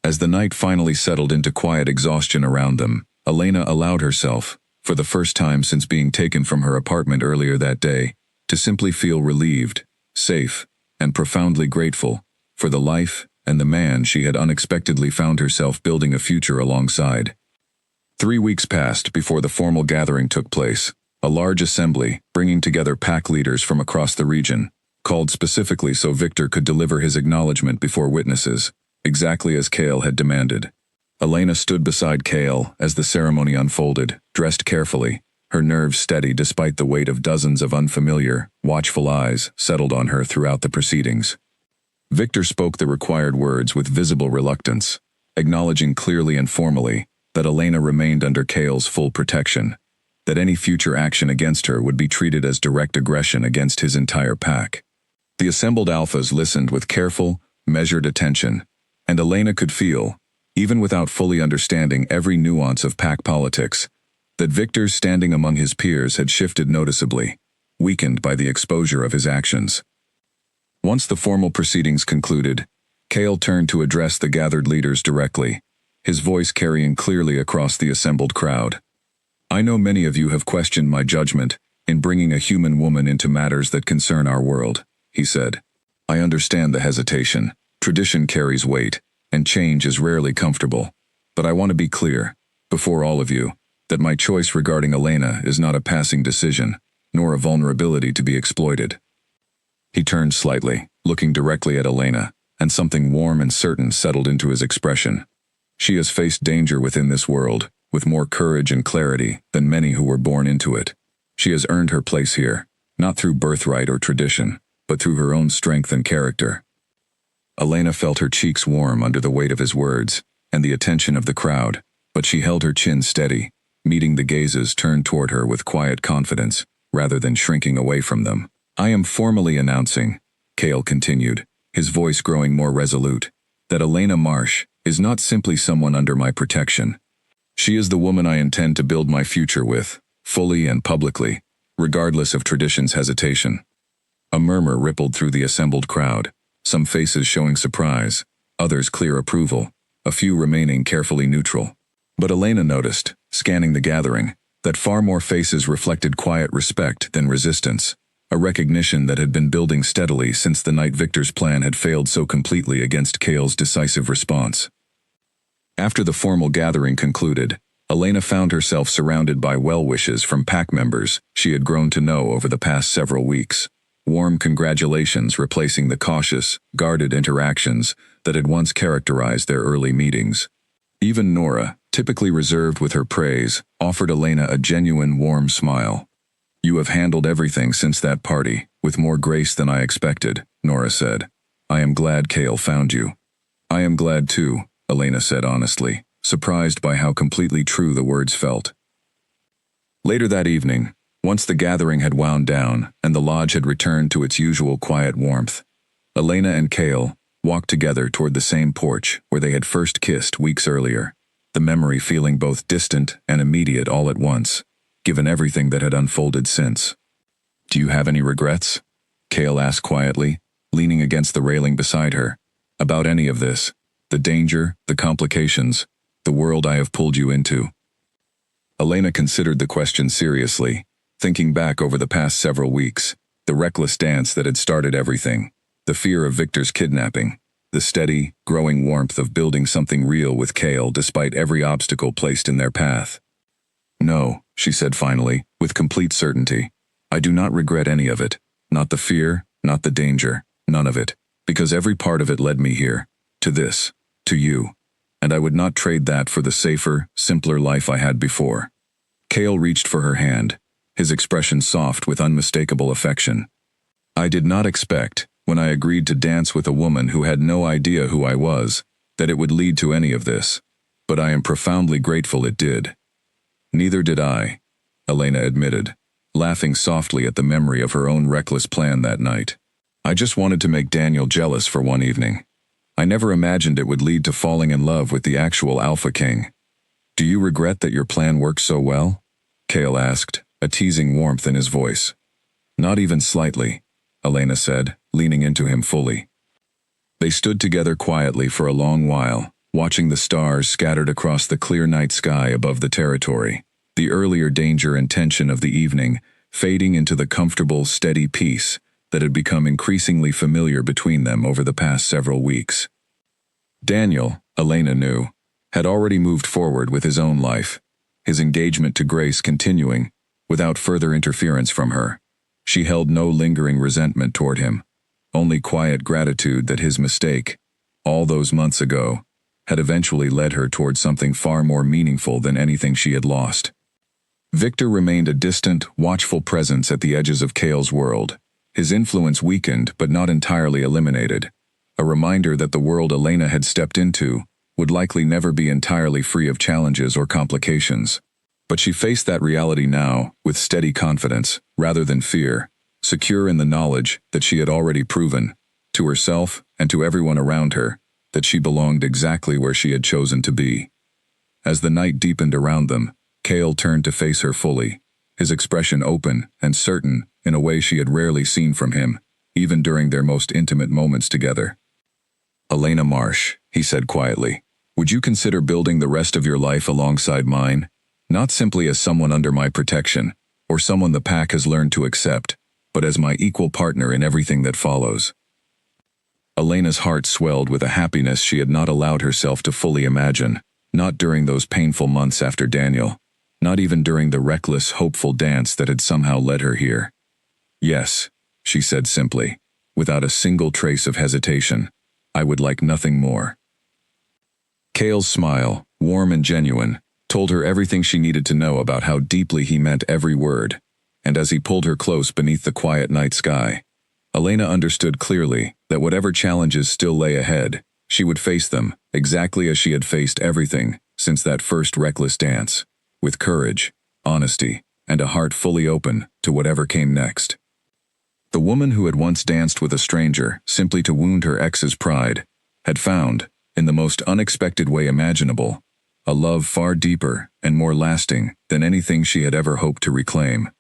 As the night finally settled into quiet exhaustion around them, Elena allowed herself, for the first time since being taken from her apartment earlier that day, to simply feel relieved, safe, and profoundly grateful for the life and the man she had unexpectedly found herself building a future alongside. 3 weeks passed before the formal gathering took place, a large assembly bringing together pack leaders from across the region, called specifically so Victor could deliver his acknowledgement before witnesses, exactly as Kale had demanded. Elena stood beside Kale as the ceremony unfolded, dressed carefully, her nerves steady despite the weight of dozens of unfamiliar, watchful eyes settled on her throughout the proceedings. Victor spoke the required words with visible reluctance, acknowledging clearly and formally that Elena remained under Kale's full protection, that any future action against her would be treated as direct aggression against his entire pack. The assembled alphas listened with careful, measured attention, and Elena could feel, even without fully understanding every nuance of pack politics, that Victor's standing among his peers had shifted noticeably, weakened by the exposure of his actions. Once the formal proceedings concluded, Kale turned to address the gathered leaders directly, his voice carrying clearly across the assembled crowd. "I know many of you have questioned my judgment in bringing a human woman into matters that concern our world," he said. "I understand the hesitation. Tradition carries weight, and change is rarely comfortable. But I want to be clear, before all of you, that my choice regarding Elena is not a passing decision, nor a vulnerability to be exploited. He turned slightly, looking directly at Elena, and something warm and certain settled into his expression. She has faced danger within this world, with more courage and clarity than many who were born into it. She has earned her place here, not through birthright or tradition, but through her own strength and character. Elena felt her cheeks warm under the weight of his words, and the attention of the crowd, but she held her chin steady, meeting the gazes turned toward her with quiet confidence, rather than shrinking away from them. I am formally announcing, Cale continued, his voice growing more resolute, that Elena Marsh is not simply someone under my protection. She is the woman I intend to build my future with, fully and publicly, regardless of tradition's hesitation. A murmur rippled through the assembled crowd, some faces showing surprise, others clear approval, a few remaining carefully neutral. But Elena noticed, scanning the gathering, that far more faces reflected quiet respect than resistance, a recognition that had been building steadily since the night Victor's plan had failed so completely against Cale's decisive response. After the formal gathering concluded, Elena found herself surrounded by well-wishes from pack members she had grown to know over the past several weeks. Warm congratulations replacing the cautious, guarded interactions that had once characterized their early meetings. Even Nora, typically reserved with her praise, offered Elena a genuine warm smile. You have handled everything since that party, with more grace than I expected, Nora said. I am glad Cale found you. I am glad too, Elena said honestly, surprised by how completely true the words felt. Later that evening, once the gathering had wound down and the lodge had returned to its usual quiet warmth, Elena and Cale walked together toward the same porch where they had first kissed weeks earlier, the memory feeling both distant and immediate all at once, given everything that had unfolded since. Do you have any regrets? Cale asked quietly, leaning against the railing beside her. About any of this, the danger, the complications, the world I have pulled you into. Elena considered the question seriously, thinking back over the past several weeks, the reckless dance that had started everything, the fear of Victor's kidnapping, the steady, growing warmth of building something real with Cale despite every obstacle placed in their path. No, she said finally, with complete certainty. I do not regret any of it. Not the fear, not the danger, none of it, because every part of it led me here, to this, to you, and I would not trade that for the safer, simpler life I had before. Cale reached for her hand, his expression soft with unmistakable affection. I did not expect, when I agreed to dance with a woman who had no idea who I was, that it would lead to any of this, but I am profoundly grateful it did. Neither did I, Elena admitted, laughing softly at the memory of her own reckless plan that night. I just wanted to make Daniel jealous for one evening. I never imagined it would lead to falling in love with the actual Alpha King. Do you regret that your plan worked so well? Cale asked, a teasing warmth in his voice. Not even slightly, Elena said, leaning into him fully. They stood together quietly for a long while, watching the stars scattered across the clear night sky above the territory, the earlier danger and tension of the evening fading into the comfortable, steady peace that had become increasingly familiar between them over the past several weeks. Daniel, Elena knew, had already moved forward with his own life, his engagement to Grace continuing, without further interference from her. She held no lingering resentment toward him, only quiet gratitude that his mistake, all those months ago, had eventually led her toward something far more meaningful than anything she had lost. Victor remained a distant, watchful presence at the edges of Cale's world, his influence weakened but not entirely eliminated, a reminder that the world Elena had stepped into would likely never be entirely free of challenges or complications. But she faced that reality now with steady confidence, rather than fear, secure in the knowledge that she had already proven, to herself and to everyone around her, that she belonged exactly where she had chosen to be. As the night deepened around them, Cale turned to face her fully, his expression open and certain in a way she had rarely seen from him, even during their most intimate moments together. Elena Marsh, he said quietly, would you consider building the rest of your life alongside mine? Not simply as someone under my protection, or someone the pack has learned to accept, but as my equal partner in everything that follows. Elena's heart swelled with a happiness she had not allowed herself to fully imagine, not during those painful months after Daniel, not even during the reckless, hopeful dance that had somehow led her here. Yes, she said simply, without a single trace of hesitation. I would like nothing more. Cale's smile, warm and genuine, told her everything she needed to know about how deeply he meant every word, and as he pulled her close beneath the quiet night sky, Elena understood clearly that whatever challenges still lay ahead, she would face them exactly as she had faced everything since that first reckless dance, with courage, honesty, and a heart fully open to whatever came next. The woman who had once danced with a stranger simply to wound her ex's pride had found, in the most unexpected way imaginable, a love far deeper and more lasting than anything she had ever hoped to reclaim.